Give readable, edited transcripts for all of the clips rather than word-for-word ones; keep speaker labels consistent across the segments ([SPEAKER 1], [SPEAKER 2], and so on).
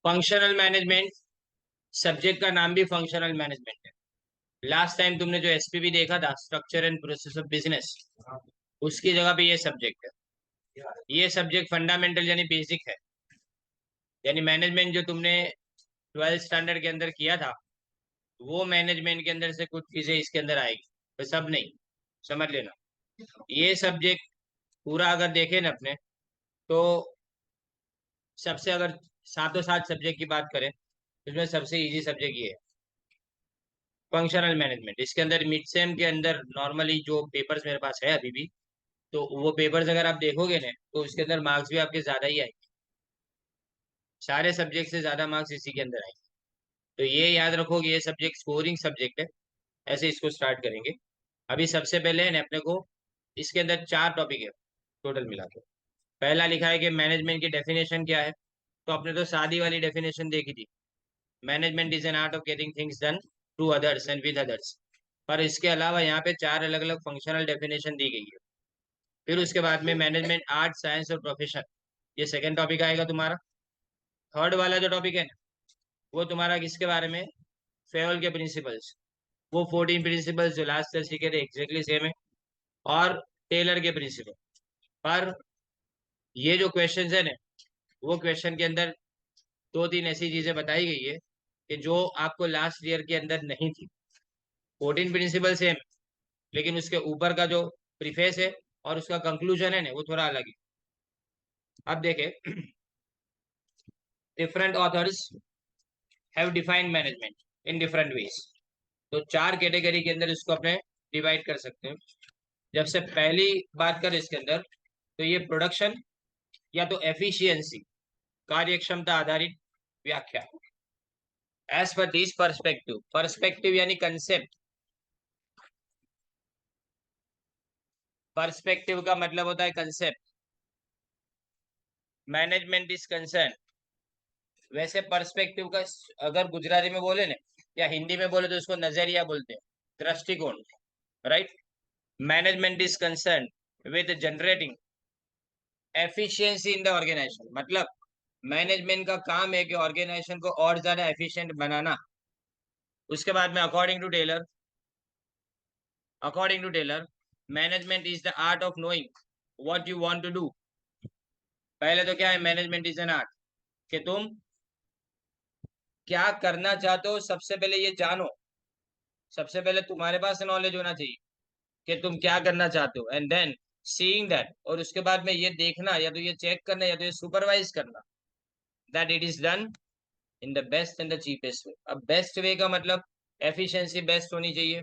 [SPEAKER 1] Functional management, subject का नाम भी फंक्शनल मैनेजमेंट है। लास्ट टाइम तुमने जो एसपीबी देखा था, structure and process of business, उसकी जगह पे ये सब्जेक्ट है। ये सब्जेक्ट फंडामेंटल यानी बेसिक है। यानी मैनेजमेंट जो तुमने 12th स्टैंडर्ड के अंदर किया था, वो मैनेजमेंट के अंदर से कुछ चीजें इसके अंदर आएगी, तो सब नहीं, समझ लेना। ये सब्जेक्ट पूरा अगर देखें ना अपने, तो सबसे अगर सातों सात सब्जेक्ट की बात करें, तो इसमें सबसे इजी सब्जेक्ट ये है, फंक्शनल मैनेजमेंट। इसके अंदर मिड सेम के अंदर नॉर्मली जो पेपर्स मेरे पास है अभी भी, तो वो पेपर्स अगर आप देखोगे ना, तो उसके अंदर मार्क्स भी आपके ज्यादा ही आएंगे। सारे सब्जेक्ट से ज्यादा मार्क्स इसी के अंदर आएंगे। तो ये याद रखोगे, ये सब्जेक्ट स्कोरिंग सब्जेक्ट है। ऐसे इसको स्टार्ट करेंगे। अभी सबसे पहले है ना अपने को, इसके अंदर चार टॉपिक है टोटल मिला के। पहला लिखा है कि मैनेजमेंट की डेफिनेशन क्या है। तो आपने तो सादी वाली डेफिनेशन देखी थी, management is an art of getting things done to others and with others. पर इसके अलावा यहाँ पे चार अलग अलग फंक्शनल डेफिनेशन दी गई है। फिर उसके बाद में मैनेजमेंट आर्ट, साइंस और प्रोफेशन, ये सेकंड टॉपिक आएगा तुम्हारा। थर्ड वाला जो टॉपिक है ना, वो तुम्हारा किसके बारे में, फेवल के प्रिंसिपल्स। वो 14 प्रिंसिपल्स जो लास्ट ईयर सीखे थे एग्जैक्टली सेम है। और टेलर के प्रिंसिपल। पर ये जो क्वेश्चन है ना, वो क्वेश्चन के अंदर दो तीन ऐसी चीजें बताई गई है कि जो आपको लास्ट ईयर के अंदर नहीं थी। 14 प्रिंसिपल सेम, लेकिन उसके ऊपर का जो प्रीफेस है और उसका कंक्लूजन है ना, वो थोड़ा अलग है। अब देखें, different authors have defined management in different ways. तो चार कैटेगरी के अंदर इसको अपने डिवाइड कर सकते हैं। जब से पहली बात करें इसके अंदर, तो ये प्रोडक्शन या तो एफिशिएंसी, कार्यक्षमता आधारित व्याख्या। As per this perspective, perspective यानी कंसेप्ट, पर्सपेक्टिव का मतलब होता है कंसेप्ट। मैनेजमेंट इज कंसर्न, वैसे पर्सपेक्टिव का अगर गुजराती में बोले ना या हिंदी में बोले तो उसको नजरिया बोलते हैं, दृष्टिकोण, right. Management is concern with generating efficiency in the organization, मतलब मैनेजमेंट का काम है कि ऑर्गेनाइजेशन को और ज्यादा एफिशिएंट बनाना। उसके बाद में according to Taylor management is the art of knowing what you want to do. पहले तो क्या है, मैनेजमेंट इज एन आर्ट, कि तुम क्या करना चाहते हो सबसे पहले ये जानो। सबसे पहले तुम्हारे पास नॉलेज होना चाहिए कि तुम क्या करना चाहते हो, एंड देन सीइंग दैट, और उसके बाद में ये देखना, या तो ये चेक करना या तो ये सुपरवाइज करना, that it is done in the best and the cheapest way. अब बेस्ट वे का मतलब एफिशिएंसी बेस्ट होनी चाहिए,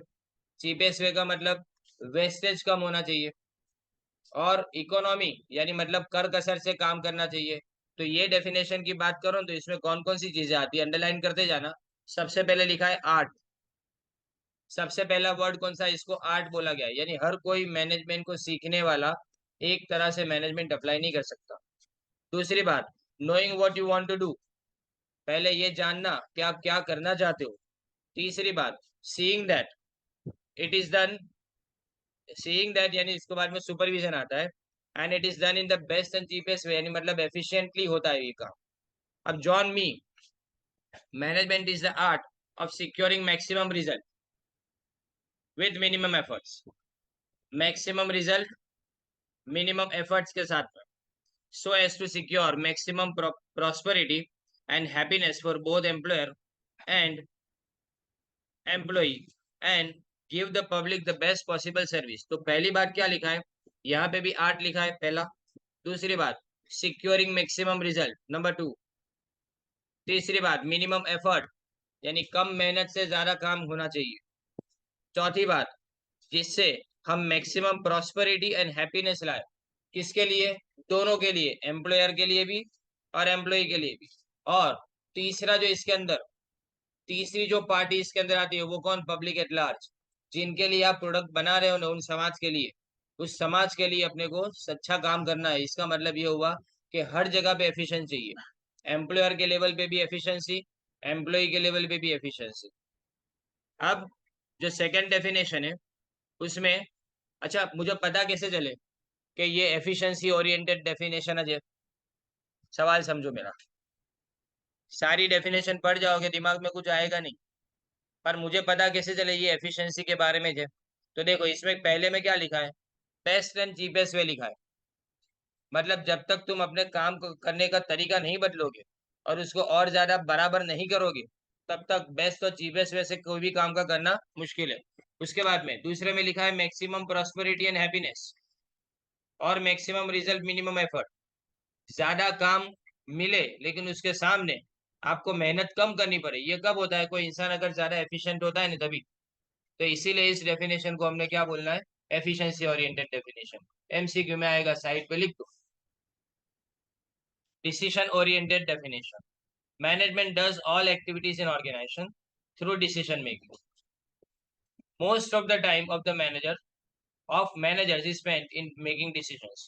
[SPEAKER 1] चीपेस्ट वे का मतलब वेस्टेज कम होना चाहिए, और इकोनॉमी यानी मतलब कर कसर से काम करना चाहिए। तो ये डेफिनेशन की बात करो तो इसमें कौन कौन सी चीजें आती है, अंडरलाइन करते जाना। सबसे पहले लिखा है आर्ट। सबसे पहला वर्ड कौन सा है, इसको आर्ट बोला गया है। यानी हर कोई मैनेजमेंट को सीखने वाला एक तरह से मैनेजमेंट अप्लाई नहीं कर सकता। दूसरी बात, knowing what you want to do, पहले ये जानना कि आप क्या करना चाहते हो। तीसरी बात, seeing that it is done, seeing that यानी इसके बाद में सुपरविजन आता है, and it is done in the best and cheapest way, यानी मतलब एफिशिएंटली होता है ये काम। अब John me, management is the art of securing maximum result with minimum efforts. Maximum result minimum efforts के साथ में, so as to secure maximum prosperity and happiness for both employer and employee and give the public the best possible service। तो पहली बात क्या लिखा है, यहाँ पे भी आर्ट लिखा है पहला। दूसरी बात, securing maximum result, number two. तीसरी बात, मिनिमम एफर्ट, यानी कम मेहनत से ज्यादा काम होना चाहिए। चौथी बात, जिससे हम मैक्सिमम प्रॉस्पेरिटी एंड हैप्पीनेस लाए। किसके लिए, दोनों के लिए, एम्प्लॉयर के लिए भी और एम्प्लॉय के लिए भी। और तीसरा जो इसके अंदर, तीसरी जो पार्टी इसके अंदर आती है वो कौन, पब्लिक एट लार्ज। जिनके लिए आप प्रोडक्ट बना रहे हो ना, उन समाज के लिए, उस समाज के लिए अपने को अच्छा काम करना है। इसका मतलब ये हुआ कि हर जगह पे एफिशिएंसी चाहिए, एम्प्लॉयर के लेवल पे भी एफिशिएंसी, एम्प्लॉय के लेवल पे भी एफिशिएंसी। अब जो सेकंड डेफिनेशन है उसमें, अच्छा मुझे पता कैसे चले कि ये एफिशिएंसी ओरिएंटेड डेफिनेशन है। सवाल समझो मेरा, सारी डेफिनेशन पढ़ जाओगे दिमाग में कुछ आएगा नहीं, पर मुझे पता कैसे चले ये एफिशिएंसी के बारे में है। तो देखो इसमें पहले में क्या लिखा है, बेस्ट एंड चीपेस्ट वे लिखा है। मतलब जब तक तुम अपने काम को करने का तरीका नहीं बदलोगे और उसको और ज्यादा बराबर नहीं करोगे, तब तक बेस्ट और चीपेस्ट वे से कोई भी काम का करना मुश्किल है। उसके बाद में दूसरे में लिखा है मैक्सिमम प्रॉस्पेरिटी एंड हैप्पीनेस और मैक्सिमम रिजल्ट मिनिमम एफर्ट। ज्यादा काम मिले लेकिन उसके सामने आपको मेहनत कम करनी पड़े, ये कब होता है, कोई इंसान अगर ज्यादा एफिशिएंट होता है ना तभी। तो इसीलिए इस डेफिनेशन को हमने क्या बोलना है, एफिशिएंसी ओरिएंटेड डेफिनेशन। एमसीक्यू में आएगा, साइड पे लिख दो। Decision oriented definition. Management does all activities in organization through decision making. Most of the time of the managers is spent in making decisions.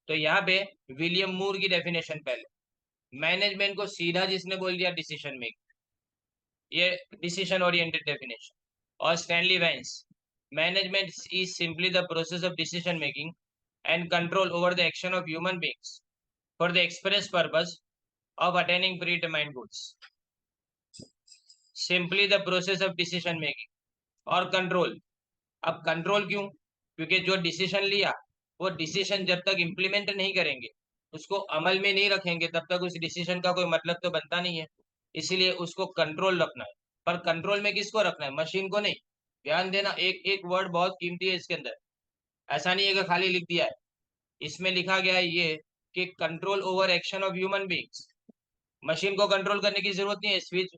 [SPEAKER 1] तो यहाँ पे विलियम मूर की डेफिनेशन पहले, मैनेजमेंट को सीधा जिसने बोल दिया डिसीजन मेकिंग, ये डिसीजन ओरिएंटेड डेफिनेशन। और Stanley Vance, management is simply the process of decision making and control over the action of human beings for the express purpose of attaining predetermined goals. Simply the process of decision making और control. अब control क्यों, क्योंकि जो decision लिया वो decision जब तक implement नहीं करेंगे, उसको अमल में नहीं रखेंगे, तब तक उस डिसीजन का कोई मतलब तो बनता नहीं है। इसीलिए उसको कंट्रोल रखना है। पर कंट्रोल में किसको रखना है, मशीन को नहीं। ध्यान देना, एक एक वर्ड बहुत कीमती है इसके अंदर। ऐसा नहीं है कि खाली लिख दिया है, इसमें लिखा गया है ये कि control over action of human beings. Machine को कंट्रोल करने की जरूरत नहीं है, स्विच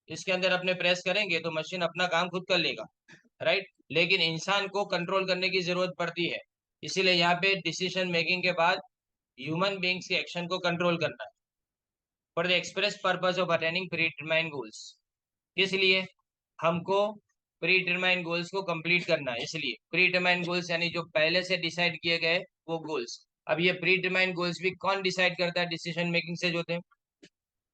[SPEAKER 1] इसके अंदर अपने प्रेस करेंगे तो मशीन अपना काम खुद कर लेगा, राइट। लेकिन इंसान को कंट्रोल करने की जरूरत पड़ती है, इसीलिए यहाँ पे डिसीजन मेकिंग के बाद ह्यूमन बींग्स के एक्शन को कंट्रोल करना है for the express purpose of attaining pre determined goals. किस लिए, हमको प्री डिटरमाइंड गोल्स को कंप्लीट करना है, इसलिए प्री डिटरमाइंड गोल्स यानी जो पहले से डिसाइड किए गए वो गोल्स। अब ये प्री डिटरमाइंड गोल्स भी कौन डिसाइड करता है, डिसीजन मेकिंग से जो थे।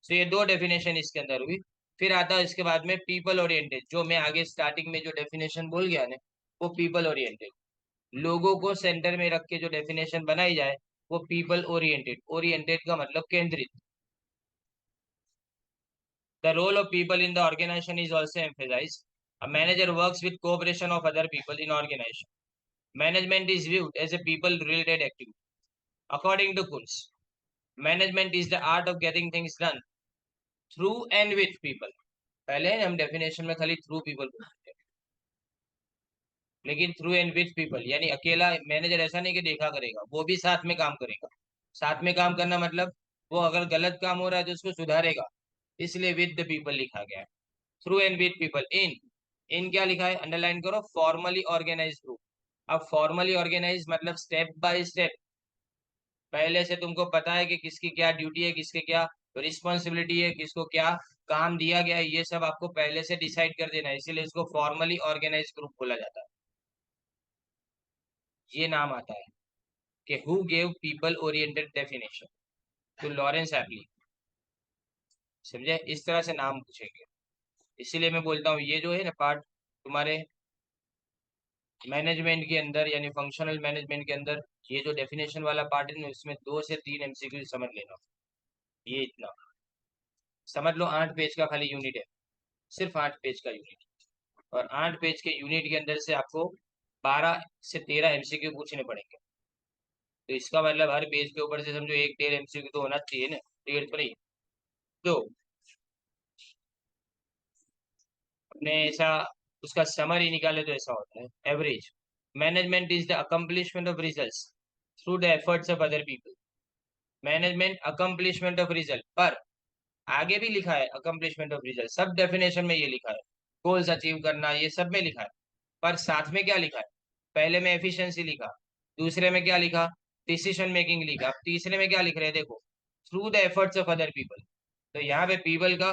[SPEAKER 1] तो ये दो डेफिनेशन इसके अंदर हुई। फिर आता है इसके बाद में पीपल ओरिएंटेड, जो मैं आगे स्टार्टिंग में जो डेफिनेशन बोल गया ना, वो पीपल ओरिएंटेड। लोगों को सेंटर में रख के जो डेफिनेशन बनाई जाए वो पीपल ओरिएंटेड। ओरिएंटेड का मतलब केंद्रित। The role of people in the organization is also emphasized. A manager works with cooperation of other people in organization. Management is viewed as a people related activity. According to Kunz, management is the art of getting things done through and with people. पहले हम definition में खाली through people बोलते हैं, लेकिन through and with people यानी अकेला manager ऐसा नहीं कि देखा करेगा, वो भी साथ में काम करेगा। साथ में काम करना मतलब वो अगर गलत काम हो रहा है तो उसको सुधारेगा, इसलिए विद द पीपल लिखा गया है। Through and with people. इन, इन क्या लिखा है, अंडरलाइन करो, फॉर्मली ऑर्गेनाइज ग्रुप। अब फॉर्मली ऑर्गेनाइज मतलब स्टेप बाय स्टेप, पहले से तुमको पता है कि किसकी क्या ड्यूटी है, किसके क्या रिस्पॉन्सिबिलिटी है, किसको क्या काम दिया गया है, ये सब आपको पहले से डिसाइड कर देना है, इसीलिए इसको फॉर्मली ऑर्गेनाइज ग्रुप बोला जाता है। ये नाम आता है कि who gave people oriented definition, तो लॉरेंस एप्ली। समझे, इस तरह से नाम पूछेंगे। इसीलिए मैं बोलता हूँ ये जो है ना पार्ट तुम्हारे मैनेजमेंट के अंदर यानी फंक्शनल मैनेजमेंट के अंदर, ये जो डेफिनेशन वाला पार्ट है ना, इसमें 2 से 3 एमसीक्यू समझ लेना। ये इतना समझ लो, 8 पेज का खाली यूनिट है, सिर्फ 8 पेज का यूनिट। और 8 पेज के यूनिट के अंदर से आपको 12 से 13 एमसीक्यू पूछने पड़ेंगे। तो इसका मतलब हर पेज के ऊपर से समझो 1 1.5 एमसीक्यू तो होना चाहिए ना, 1.5 पर ही। तो अपने ऐसा उसका समरी निकाले तो ऐसा होता है, average management is the accomplishment of results through the efforts of other people. Management accomplishment of result, पर आगे भी लिखा है अकम्पलिशमेंट ऑफ रिजल्ट, सब डेफिनेशन में ये लिखा है, गोल्स अचीव करना ये सब में लिखा है। पर साथ में क्या लिखा है, पहले में एफिशिएंसी लिखा, दूसरे में क्या लिखा, डिसीजन मेकिंग लिखा, अब तीसरे में क्या लिख रहे हैं देखो, through the efforts of other people. तो यहाँ पे पीपल का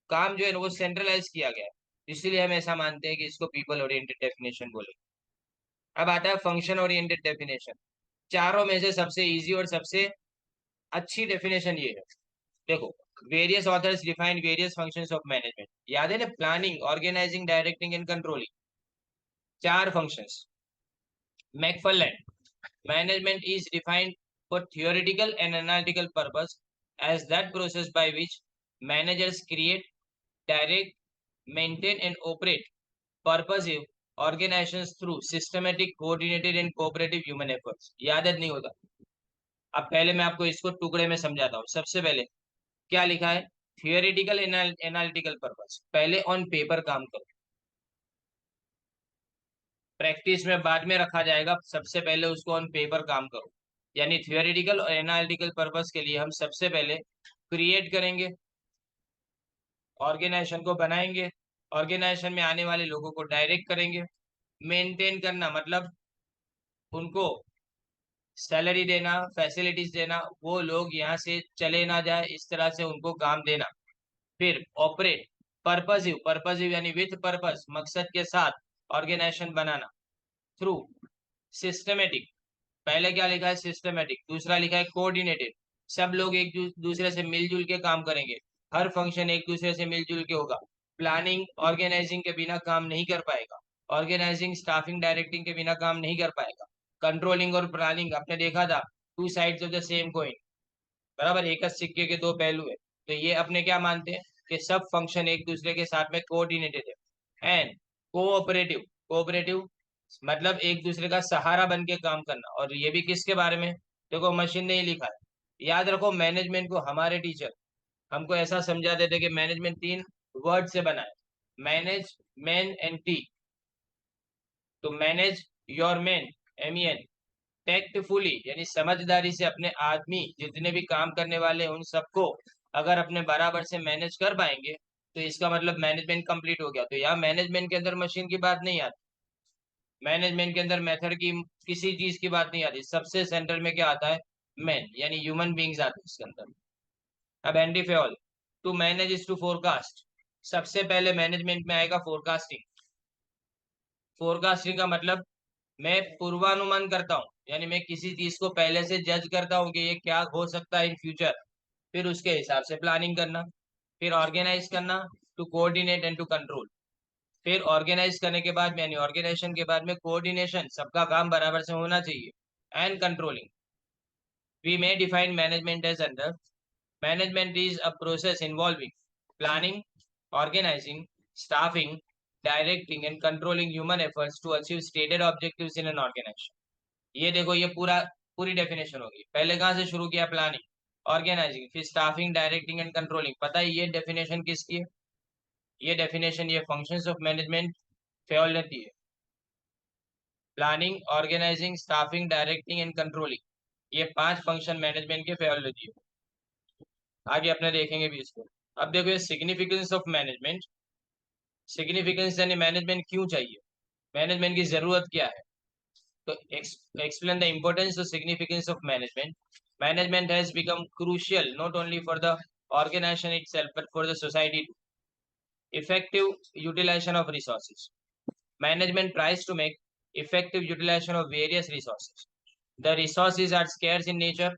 [SPEAKER 1] काम जो है ना वो सेंट्रलाइज किया गया है, इसीलिए हम ऐसा मानते हैं कि इसको पीपल ओरिएंटेड डेफिनेशन बोले। अब आता है फंक्शन ओरिएंटेड डेफिनेशन। चारों में से सबसे इजी और सबसे अच्छी डेफिनेशन ये है। देखो, various authors define various functions of management, याद है ना, planning, organising, directing and controlling, 4 functions. McFarland Management is defined for theoretical and analytical purpose as that process by which managers create, direct, maintain and operate purposive organizations through systematic, coordinated and cooperative human efforts. याद नहीं होता। अब पहले मैं आपको इसको टुकड़े में समझाता हूँ। सबसे पहले क्या लिखा है? थियोरेटिकल एनालिटिकल पर्पस, पहले ऑन पेपर काम करो, प्रैक्टिस में बाद में रखा जाएगा, सबसे पहले उसको ऑन पेपर काम करो। यानी थियोरेटिकल और एनालिटिकल पर्पस के लिए हम सबसे पहले क्रिएट करेंगे, ऑर्गेनाइजेशन को बनाएंगे, ऑर्गेनाइजेशन में आने वाले लोगों को डायरेक्ट करेंगे, मेंटेन करना मतलब उनको सैलरी देना, फैसिलिटीज देना, वो लोग यहाँ से चले ना जाए इस तरह से उनको काम देना। फिर ऑपरेट, पर्पसिव यानी विथ पर्पस, मकसद के साथ ऑर्गेनाइजेशन बनाना। थ्रू सिस्टमेटिक, पहले क्या लिखा है? सिस्टमेटिक। दूसरा लिखा है कोऑर्डिनेटेड, सब लोग एक दूसरे से मिलजुल के काम करेंगे, हर फंक्शन एक दूसरे से मिलजुल के होगा। प्लानिंग ऑर्गेनाइजिंग के बिना काम नहीं कर पाएगा, ऑर्गेनाइजिंग स्टाफिंग डायरेक्टिंग के बिना काम नहीं कर पाएगा। कंट्रोलिंग और प्लानिंग आपने देखा था, two sides of the same coin, बराबर, एक सिक्के के दो पहलू है। तो ये अपने क्या मानते हैं कि सब फंक्शन एक दूसरे के साथ में कोऑर्डिनेटेड है। एंड कोऑपरेटिव, कोऑपरेटिव मतलब एक दूसरे का सहारा बन के काम करना। और ये भी किसके बारे में? देखो मशीन ने ही लिखा है। याद रखो, मैनेजमेंट को हमारे टीचर हमको ऐसा समझा देते कि मैनेजमेंट तीन वर्ड से बना है, मैनेज, मैन एंड टी। तो manage your man, MEN, tactfully यानी समझदारी से अपने आदमी जितने भी काम करने वाले हैं उन सबको अगर अपने बराबर से मैनेज कर पाएंगे तो इसका मतलब मैनेजमेंट कंप्लीट हो गया। तो यहाँ मैनेजमेंट के अंदर मशीन की बात नहीं आती, मैनेजमेंट के अंदर मेथड की किसी चीज की बात नहीं आती, सबसे सेंटर में क्या आता है? मैन यानी ह्यूमन बींग्स आते हैं इसके अंदर। अब Henri Fayol, to manage is to forecast, सबसे पहले मैनेजमेंट में आएगा फोरकास्टिंग। फोरकास्टिंग का मतलब मैं पूर्वानुमान करता हूँ, यानी मैं किसी चीज को पहले से जज करता हूँ कि ये क्या हो सकता है इन फ्यूचर, फिर उसके हिसाब से प्लानिंग करना। फिर ऑर्गेनाइज करना, to coordinate and to control. फिर ऑर्गेनाइज करने के बाद यानी ऑर्गेनाइजेशन के बाद में कोऑर्डिनेशन, सबका काम बराबर से होना चाहिए। And controlling, we may define management as under, management is a process involving planning, organising, staffing, directing and controlling human efforts to achieve stated objectives in an organisation. ये देखो, ये पूरी डेफिनेशन होगी। पहले कहाँ से शुरू किया? प्लानिंग, ऑर्गेनाइजिंग, फिर स्टाफिंग, डायरेक्टिंग एंड कंट्रोलिंग। पता है ये डेफिनेशन किसकी है? ये डेफिनेशन ये फंक्शंस ऑफ मैनेजमेंट फेल ने दी है। Planning, organising, staffing, directing and controlling, ये पांच फंक्शन मैनेजमेंट के फेल ने दिए। आगे अपने देखेंगे भी इसको। अब देखो ये सिग्निफिकेंस ऑफ मैनेजमेंट, सिग्निफिकेंस यानी मैनेजमेंट क्यों चाहिए, मैनेजमेंट की जरूरत क्या है। तो explain the importance or significance of management. Management has become crucial not only for the organization itself but for the society too. Effective utilization of resources. Management tries to make effective utilization of various resources. The resources are scarce in nature.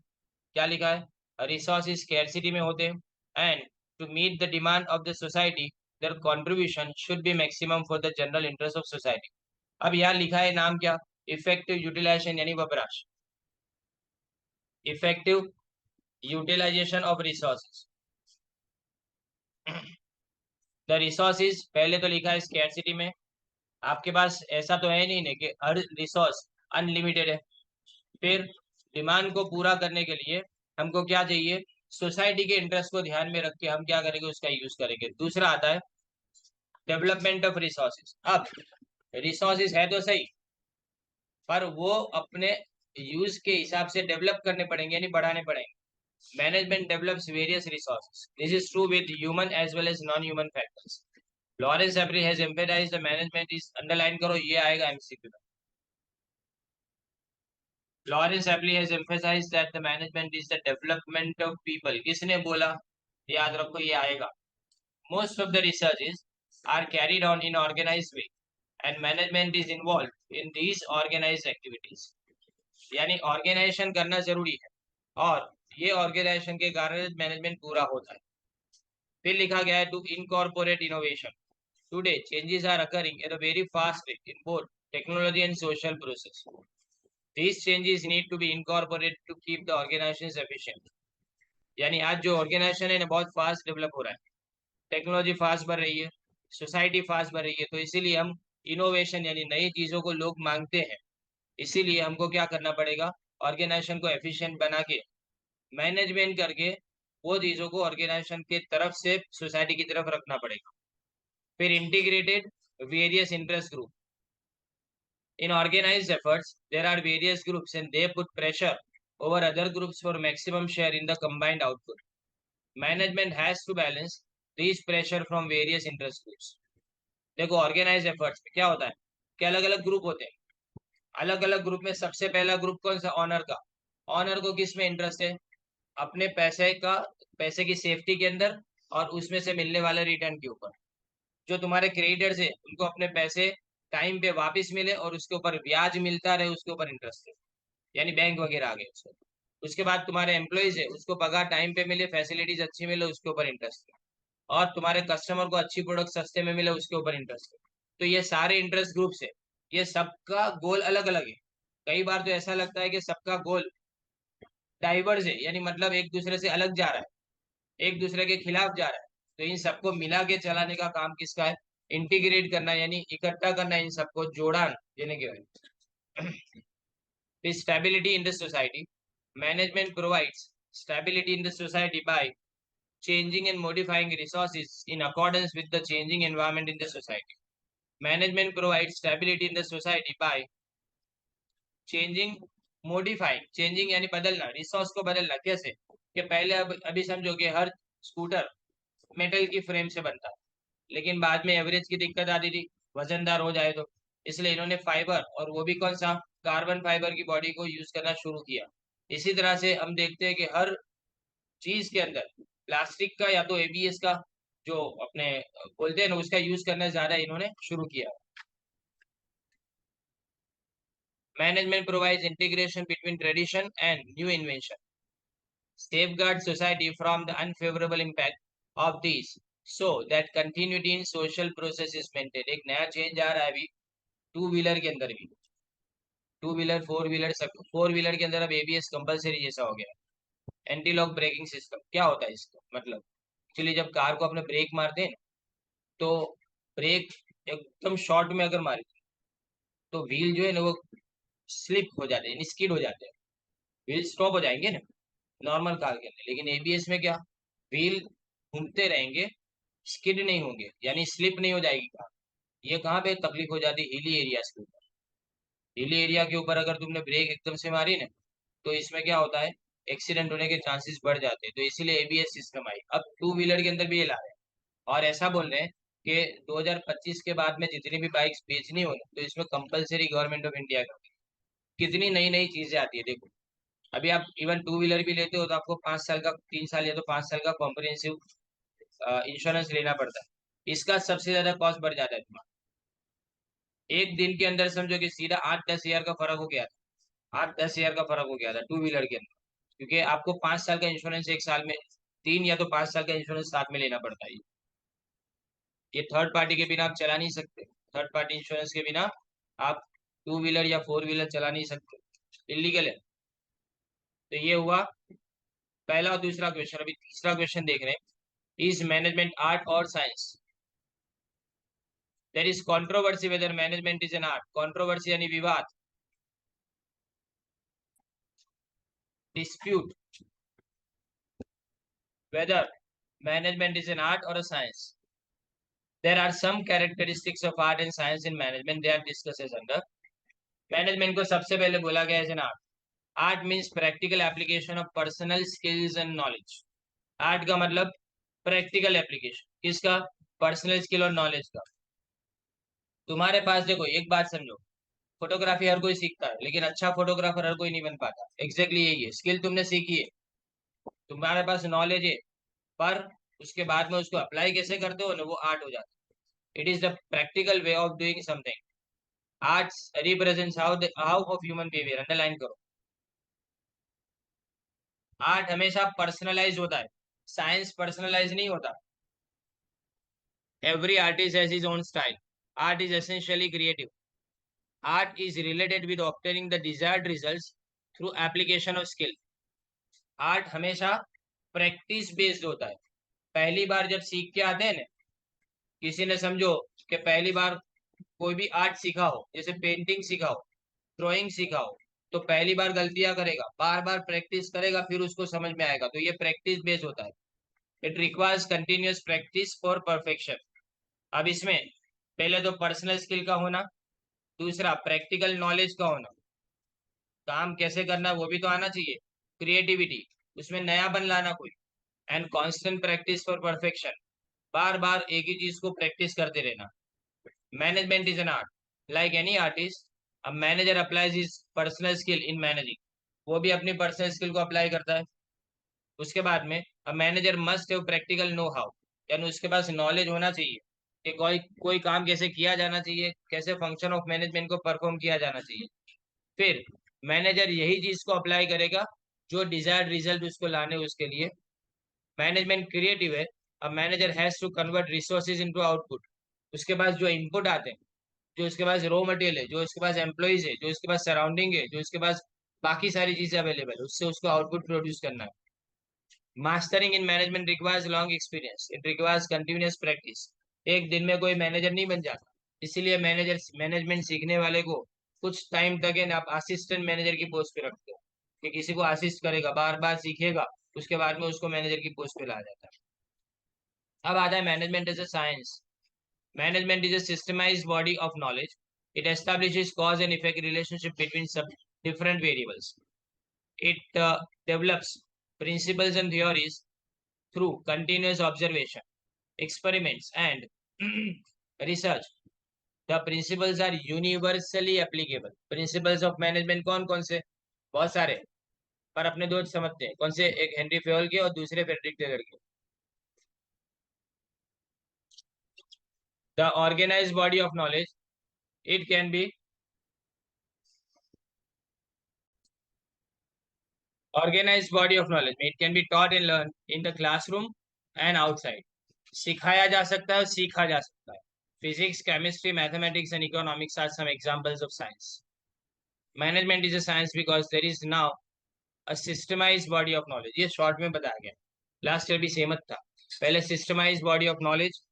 [SPEAKER 1] क्या लिखा है? Resources scarcity में होते हैं. And to meet the demand of the society, their contribution should be maximum for the general interest of society. अब यहाँ लिखा है नाम क्या? इफेक्टिव यूटिलाइजेशन यानी वपराश, effective utilisation of resources. The resources पहले तो लिखा है स्कैरसिटी में, आपके पास ऐसा तो है नहीं कि हर रिसोर्स अनलिमिटेड है। फिर डिमांड को पूरा करने के लिए हमको क्या चाहिए? सोसाइटी के इंटरेस्ट को ध्यान में रख के हम क्या करेंगे? उसका यूज करेंगे। दूसरा आता है डेवलपमेंट ऑफ रिसोर्सेज। अब रिसोर्सेज है तो सही, पर वो अपने यूज के हिसाब से डेवलप करने पड़ेंगे यानी बढ़ाने पड़ेंगे। Management develops various resources. This is true with human as well as non-human factors. Lawrence Avery has emphasized the management is, underline करो ये आएगा MCQ में. Lawrence Avery has emphasized that the management is the development of people. किसने बोला? याद रखो ये आएगा. Most of the researches are carried on in organized way and management is involved in these organized activities. यानी organisation करना जरूरी है और ये ऑर्गेनाइजेशन के कारण मैनेजमेंट पूरा होता है। फिर लिखा गया है to incorporate innovation. Today, changes are occurring at a very fast rate in both technology and social process. These changes need to be incorporated to keep the organization efficient. यानी आज जो ऑर्गेनाइजेशन है ना बहुत फास्ट डेवलप हो रहा है, technology fast बढ़ रही है, सोसाइटी फास्ट बढ़ रही है, तो इसीलिए हम इनोवेशन यानी नई चीजों को लोग मांगते हैं। इसीलिए हमको क्या करना पड़ेगा, ऑर्गेनाइजेशन को एफिशिएंट बना के मैनेजमेंट करके वो चीजों को ऑर्गेनाइजेशन के तरफ से सोसाइटी की तरफ रखना पड़ेगा। फिर integrated various interest group. In organized efforts, there are various groups and they put pressure over other groups for maximum share in the combined output. Management has to balance these pressure from various interest groups. देखो organise efforts में क्या होता है कि अलग अलग group होते हैं। अलग अलग ग्रुप में सबसे पहला ग्रुप कौन सा, ऑनर का। ऑनर को किस में इंटरेस्ट है, अपने पैसे का, पैसे की सेफ्टी के अंदर और उसमें से मिलने वाले रिटर्न के ऊपर। जो तुम्हारे क्रेडिटर्स है उनको अपने पैसे टाइम पे वापस मिले और उसके ऊपर ब्याज मिलता रहे, उसके ऊपर इंटरेस्ट है, यानी बैंक वगैरह आ गए उसको। उसके बाद तुम्हारे एम्प्लॉइज है उसको पगार टाइम पे मिले, फैसिलिटीज अच्छी मिले, उसके ऊपर इंटरेस्ट है। और तुम्हारे कस्टमर को अच्छी प्रोडक्ट सस्ते में मिले, उसके ऊपर इंटरेस्ट है। तो ये सारे इंटरेस्ट ग्रुप्स है, ये सबका गोल अलग अलग है। कई बार तो ऐसा लगता है कि सबका गोल डाइवर्स है, यानी मतलब एक दूसरे से अलग जा रहा है, एक दूसरे के खिलाफ जा रहा है। तो इन सबको मिला के चलाने का काम किसका है, इंटीग्रेट करना यानी इकट्ठा करना, इन सबको जोड़ान देने के बाद। Stability in the society. Management provides stability in the society by changing and modifying resources in accordance with the changing environment in the society. Management provides stability in the society by changing, modifying, changing यानी बदलना, resource को बदलना। कैसे कि पहले अब अभी समझो कि हर स्कूटर मेटल की फ्रेम से बनता, लेकिन बाद में एवरेज की दिक्कत आती थी, वजनदार हो जाए तो, इसलिए इन्होंने फाइबर, और वो भी कौन सा, कार्बन फाइबर की बॉडी को यूज करना शुरू किया। इसी तरह से हम देखते हैं कि हर चीज के अंदर प्लास्टिक का या तो एबीएस का जो अपने बोलते हैं ना उसका यूज करना ज्यादा इन्होंने शुरू किया। Management provides integration between tradition and new invention, safeguard society from the unfavorable impact of these so that continuity in social process is maintained। एक नया चेंज आ रहा है अभी टू व्हीलर के अंदर भी, टू व्हीलर फोर व्हीलर सब, four wheeler के अंदर अब एबीएस कंपलसरी जैसा हो गया। एंटी लॉक ब्रेकिंग सिस्टम क्या होता है इसका मतलब, एक्चुअली जब कार को अपने ब्रेक मारते हैं ना, तो ब्रेक एकदम शॉर्ट में अगर मारे तो व्हील जो है ना वो स्लिप हो जाते हैं, स्किड हो जाते हैं, व्हील स्टॉप हो जाएंगे ना नॉर्मल कार के अंदर। लेकिन एबीएस में क्या, व्हील घूमते रहेंगे, स्किड नहीं होंगे, यानी स्लिप नहीं हो जाएगी कार। ये कहाँ पे तकलीफ हो जाती है, हिली एरियाज के ऊपर। हिली एरिया के ऊपर अगर तुमने ब्रेक एकदम से मारी ना, तो इसमें क्या होता है, एक्सीडेंट होने के चांसेस बढ़ जाते हैं। तो इसीलिए एबीएस सिस्टम आई, अब टू व्हीलर के अंदर भी ये ला रहे हैं। और ऐसा बोल रहे हैं कि 2025 के बाद में जितनी भी बाइक्स बेचनी हो तो इसमें कंपलसरी गवर्नमेंट ऑफ इंडिया का, कितनी नई नई चीजें आती है देखो। अभी आप इवन टू व्हीलर भी लेते हो तो आपको 5 साल का, 3 साल या तो 5 साल का कॉम्प्रिहेंसिव इंश्योरेंस लेना पड़ता है। इसका सबसे ज्यादा कॉस्ट बढ़ जाता है तुम्हारा। एक दिन के अंदर समझो कि सीधा 8-10 हजार का फर्क हो गया था, 8-10 हजार का फर्क हो गया था टू व्हीलर के अंदर, क्योंकि आपको 5 साल का इंश्योरेंस एक साल में, 3 या तो 5 साल का इंश्योरेंस साथ में लेना पड़ता है। ये थर्ड पार्टी के बिना आप चला नहीं सकते, थर्ड पार्टी इंश्योरेंस के बिना आप टू व्हीलर या फोर व्हीलर चला नहीं सकते, इलीगल है। तो ये हुआ पहला और दूसरा क्वेश्चन। अभी तीसरा क्वेश्चन देख रहे हैं, इज मैनेजमेंट आर्ट और science. There is controversy whether management is an art. Controversy यानी विवाद, dispute whether management is an art or a science. There are some characteristics of art and science in management. They are discussed as under. Management को सबसे पहले बोला गया है art. Art means practical application of personal skills and knowledge. Art का मतलब practical application, किसका, personal skill और नॉलेज का। तुम्हारे पास देखो एक बात समझो, फोटोग्राफी हर कोई सीखता है, लेकिन अच्छा फोटोग्राफर हर कोई नहीं बन पाता। एग्जैक्टली यही है, स्किल तुमने सीखी है, तुम्हारे पास नॉलेज है, पर उसके बाद में उसको अप्लाई कैसे करते हो ना, वो आर्ट हो जाता है। It is the practical way of doing something. Arts represents how of human behaviour, underline करो। आर्ट हमेशा पर्सनलाइज होता है, साइंस पर्सनलाइज नहीं होता। Every artist has his own style. Art is essentially creative. Art is related with obtaining the desired results through application of skill. Art हमेशा practice based होता है. पहली बार जब सीख के आते हैं ना, किसी ने समझो कि पहली बार कोई भी आर्ट सीखा हो, जैसे पेंटिंग सीखा हो, ड्राइंग सीखा हो, तो पहली बार गलतियां करेगा, बार बार प्रैक्टिस करेगा, फिर उसको समझ में आएगा. तो ये प्रैक्टिस बेस्ड होता है. It requires continuous practice for perfection. अब इसमें पहले तो पर्सनल स्किल का होना, दूसरा प्रैक्टिकल नॉलेज का होना, काम कैसे करना है वो भी तो आना चाहिए, क्रिएटिविटी, उसमें नयापन लाना कोई, and constant practice for perfection, बार बार एक ही चीज को प्रैक्टिस करते रहना. Management is an art. Like any artist, a manager applies his personal skill in managing. वो भी अपनी पर्सनल स्किल को अप्लाई करता है. उसके बाद में a manager must have practical know how, यानी उसके पास नॉलेज होना चाहिए कि कोई कोई काम कैसे किया जाना चाहिए, कैसे फंक्शन ऑफ मैनेजमेंट को परफॉर्म किया जाना चाहिए. फिर मैनेजर यही चीज को अप्लाई करेगा जो डिजायर्ड रिजल्ट उसको लाने उसके लिए. मैनेजमेंट क्रिएटिव है. अब manager has to convert resources into output. उसके पास जो इनपुट आते हैं, जो उसके पास रॉ मटेरियल है, जो उसके पास एम्प्लॉइज है, जो उसके पास सराउंडिंग है, जो उसके पास बाकी सारी चीजें अवेलेबल है, उससे उसको आउटपुट प्रोड्यूस करना है. Mastering in management requires long experience. It requires continuous practice. एक दिन में कोई मैनेजर नहीं बन जाता. इसीलिए मैनेजर मैनेजमेंट सीखने वाले को कुछ टाइम तक है ना, आप असिस्टेंट मैनेजर की पोस्ट पे रखते हो कि किसी को असिस्ट करेगा, बार बार सीखेगा, उसके बाद में उसको मैनेजर की पोस्ट पे ला जाता है. अब आता है management as a science. Management is a systemized body of knowledge. It establishes cause and effect relationship between different variables. It develops principles and theories through continuous observation, experiments, and research. The principles are universally applicable. Principles of management कौन कौन से? बहुत सारे, पर अपने दो समझते हैं. कौन से? एक हेनरी फेयोल के और दूसरे फ्रेडरिक टेलर के. The organized body of knowledge. It can be organized body of knowledge. It can be taught and learned in the classroom and outside. सिखाया जा सकता है और सीखा जा सकता है. Physics, chemistry, mathematics and economics are some examples of science. Management is a science because there is now a systemized body of knowledge. ये शॉर्ट में बताया गया. लास्ट ईयर भी सेम था. पहले systemized body of knowledge,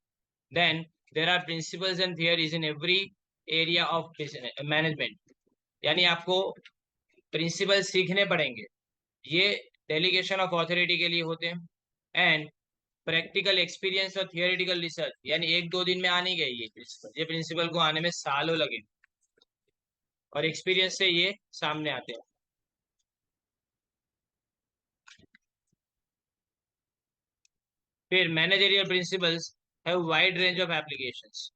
[SPEAKER 1] then there are principles and theories in every area of management. यानी आपको principal सीखने पड़ेंगे. ये डेलीगेशन ऑफ अथॉरिटी के लिए होते हैं. एंड प्रैक्टिकल एक्सपीरियंस और थियोरेटिकल रिसर्च, यानी एक दो दिन में आ नहीं गई ये प्रिंसिपल को आने में सालों लगे, और एक्सपीरियंस से ये सामने आते हैं. फिर managerial principles have wide range of applications.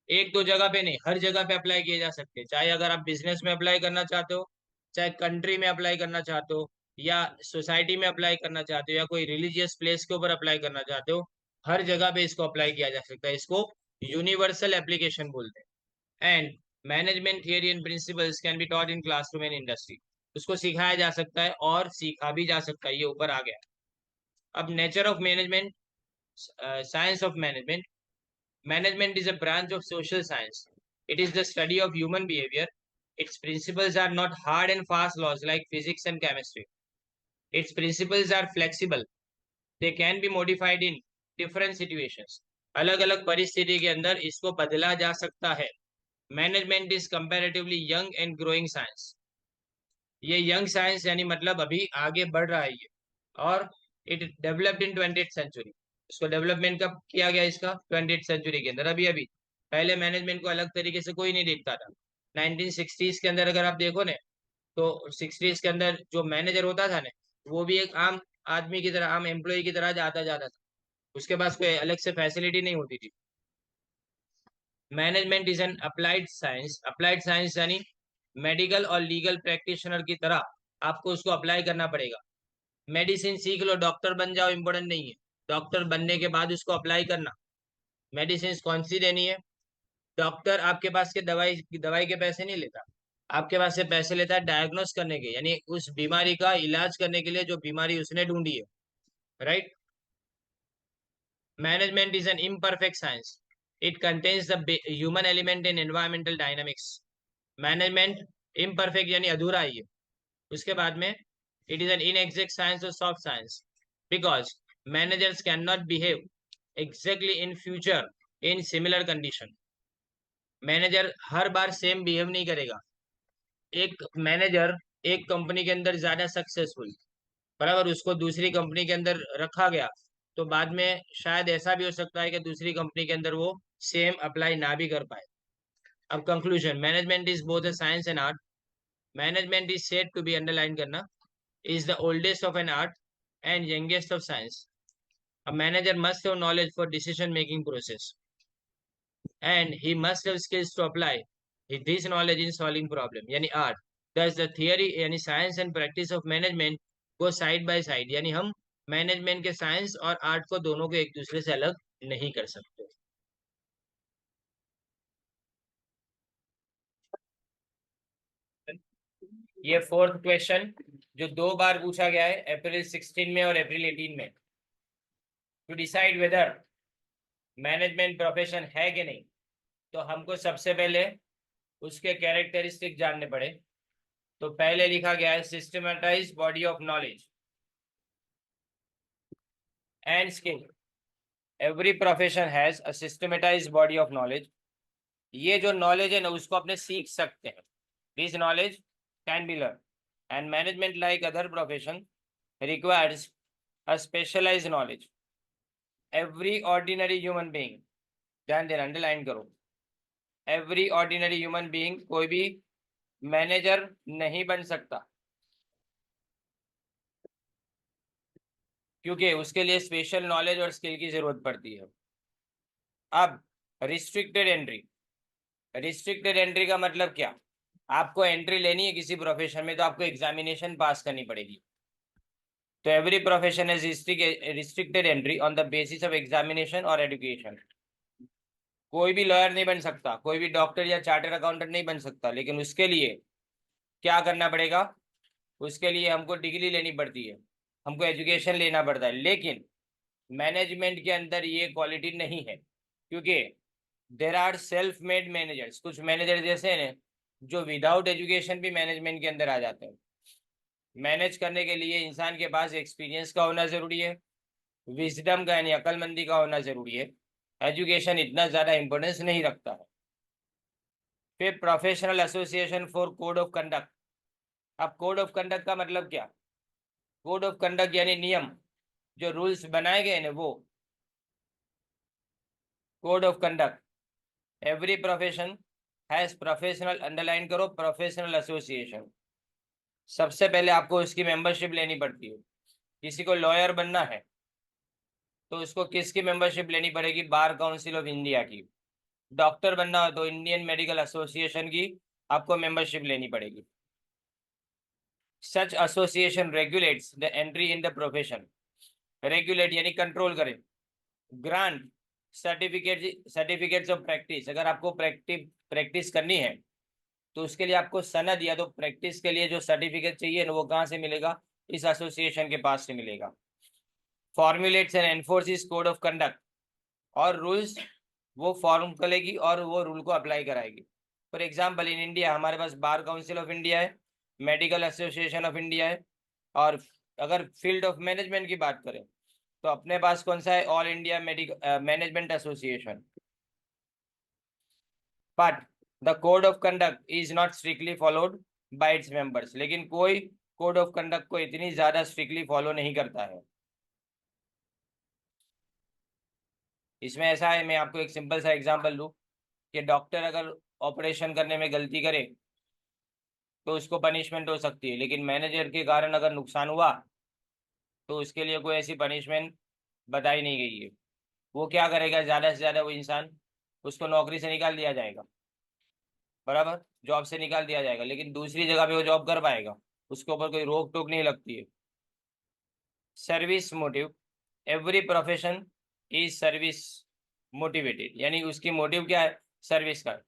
[SPEAKER 1] एक दो जगह पे नहीं, हर जगह पे अप्लाई किए जा सकते हैं. चाहे अगर आप बिजनेस में अप्लाई करना चाहते हो, चाहे कंट्री में अप्लाई करना चाहते हो, या सोसाइटी में अप्लाई करना चाहते हो, या कोई रिलीजियस प्लेस के ऊपर अप्लाई करना चाहते हो, हर जगह पे इसको अप्लाई किया जा सकता है. इसको यूनिवर्सल एप्लीकेशन बोलते हैं. And management theory and principles can be taught in classroom and industry. उसको सिखाया जा सकता है और सीखा भी जा सकता है. ये ऊपर आ गया. अब nature of management, science of management. Management is a branch of social science. It is the study of human behavior. Its principles are not hard and fast laws like physics and chemistry. Its principles are flexible. They can be modified in different situations. अलग अलग परिस्थिति के अंदर इसको बदला जा सकता है. Management is comparatively young and growing science. ये यंग साइंस यानी मतलब अभी आगे बढ़ रहा है ये. और it developed in 20th century. इसको डेवलपमेंट कब किया गया? इसका 20th सेंचुरी के अंदर, अभी अभी. पहले मैनेजमेंट को अलग तरीके से कोई नहीं देखता था. 1960s के अंदर अगर आप देखो ना, तो 60s के अंदर जो मैनेजर होता था ना, वो भी एक आम आदमी की तरह, आम एम्प्लॉय की तरह जाता जाता था. उसके पास कोई अलग से फैसिलिटी नहीं होती थी. Management is N applied science. Applied science यानी मेडिकल और लीगल प्रैक्टिशनर की तरह आपको उसको अप्लाई करना पड़ेगा. मेडिसिन सीख लो, डॉक्टर बन जाओ, इम्पोर्टेंट नहीं है. डॉक्टर बनने के बाद उसको अप्लाई करना. मेडिसिन कौन सी देनी है? डॉक्टर आपके पास के दवाई दवाई के पैसे नहीं लेता. आपके पास से पैसे लेता है डायग्नोस करने के, यानी उस बीमारी का इलाज करने के लिए जो बीमारी उसने ढूंढी है. Right. Management is N imperfect science. It contains the human element in environmental dynamics. Management imperfect यानी अधूरा ही है। उसके बाद में इट इज एन इनएग्जैक्ट साइंस और soft science because managers can not behave exactly in future in similar condition. Manager her bar same behave नहीं करेगा। एक मैनेजर एक कंपनी के अंदर ज्यादा सक्सेसफुल, पर अगर उसको दूसरी कंपनी के अंदर रखा गया तो बाद में शायद ऐसा भी हो सकता है कि दूसरी कंपनी के अंदर वो सेम अप्लाई ना भी कर पाए। अब conclusion, management is both a science and art. Management is said to be underline करना is the oldest of an art and youngest of science. A manager must have knowledge for decision making process and he must have skills to apply this knowledge in solving problem यानी art. Thus the theory यानी science and practice of management go side by side, यानी हम management के science और art को दोनों को एक दूसरे से अलग नहीं कर सकते। ये फोर्थ क्वेश्चन जो 2 बार पूछा गया है, अप्रैल 16 में और अप्रैल 18 में। To decide whether management profession है कि नहीं, तो हमको सबसे पहले उसके कैरेक्टरिस्टिक जानने पड़े। तो पहले लिखा गया है systematise body of knowledge and skill. Every profession has a systematise body of knowledge. ये जो नॉलेज है ना उसको अपने सीख सकते हैं। This knowledge can be learn and management like other profession requires a specialise knowledge. Every ordinary human being, ध्यान देना, अंडरलाइन करो, एवरी ऑर्डिनरी ह्यूमन बीइंग कोई भी मैनेजर नहीं बन सकता क्योंकि उसके लिए स्पेशल नॉलेज और स्किल की जरूरत पड़ती है। अब रिस्ट्रिक्टेड एंट्री, रिस्ट्रिक्टेड एंट्री का मतलब क्या? आपको एंट्री लेनी है किसी प्रोफेशन में तो आपको एग्जामिनेशन पास करनी पड़ेगी। तो every profession is restricted entry on the basis of examination और एजुकेशन। कोई भी लॉयर नहीं बन सकता, कोई भी डॉक्टर या चार्टर्ड अकाउंटेंट नहीं बन सकता, लेकिन उसके लिए क्या करना पड़ेगा? उसके लिए हमको डिग्री लेनी पड़ती है, हमको एजुकेशन लेना पड़ता है। लेकिन मैनेजमेंट के अंदर ये क्वालिटी नहीं है क्योंकि there are self made managers. कुछ मैनेजर जैसे हैं जो विदाउट एजुकेशन भी मैनेजमेंट के अंदर आ जाते हैं। मैनेज करने के लिए इंसान के पास एक्सपीरियंस का होना जरूरी है, विजडम का यानी अक्लमंदी का होना जरूरी है। एजुकेशन इतना ज्यादा इंपॉर्टेंस नहीं रखता है। फिर professional association for code of conduct. अब कोड ऑफ कंडक्ट का मतलब क्या? कोड ऑफ कंडक्ट यानी नियम, जो रूल्स बनाए गए ना वो code of conduct. Every profession has professional, underline करो, प्रोफेशनल एसोसिएशन। सबसे पहले आपको उसकी मेंबरशिप लेनी पड़ती है। किसी को लॉयर बनना है तो उसको किसकी मेंबरशिप लेनी पड़ेगी? बार काउंसिल ऑफ इंडिया की। डॉक्टर बनना हो तो इंडियन मेडिकल एसोसिएशन की आपको मेंबरशिप लेनी पड़ेगी। Such association regulates the entry in the profession. Regulate यानी कंट्रोल करे। Grant certificates of practice. अगर आपको प्रैक्टिस करनी है तो उसके लिए आपको सनद या तो प्रैक्टिस के लिए जो सर्टिफिकेट चाहिए ना वो कहाँ से मिलेगा? इस एसोसिएशन के पास से मिलेगा। Formulates and एनफोर्सेस code of conduct, और रूल्स वो फॉर्म करेगी और वो रूल को अप्लाई कराएगी। फॉर एग्जाम्पल इन इंडिया हमारे पास बार काउंसिल ऑफ इंडिया है, मेडिकल एसोसिएशन ऑफ इंडिया है, और अगर फील्ड ऑफ मैनेजमेंट की बात करें तो अपने पास कौन सा है? All India medical management association. But the code of conduct is not strictly followed by its members. लेकिन कोई कोड ऑफ कंडक्ट को इतनी ज्यादा स्ट्रिक्टली फॉलो नहीं करता है। इसमें ऐसा है, मैं आपको एक सिंपल सा एग्जांपल दूं कि डॉक्टर अगर ऑपरेशन करने में गलती करे तो उसको पनिशमेंट हो सकती है, लेकिन मैनेजर के कारण अगर नुकसान हुआ तो उसके लिए कोई ऐसी पनिशमेंट बताई नहीं गई है। वो क्या करेगा? ज़्यादा से ज़्यादा वो इंसान, उसको नौकरी से निकाल दिया जाएगा, बराबर, जॉब से निकाल दिया जाएगा, लेकिन दूसरी जगह पे वो जॉब कर पाएगा, उसके ऊपर कोई रोक टोक नहीं लगती है। Service motive, every profession is service motivated, यानी उसकी मोटिव क्या है? सर्विस का।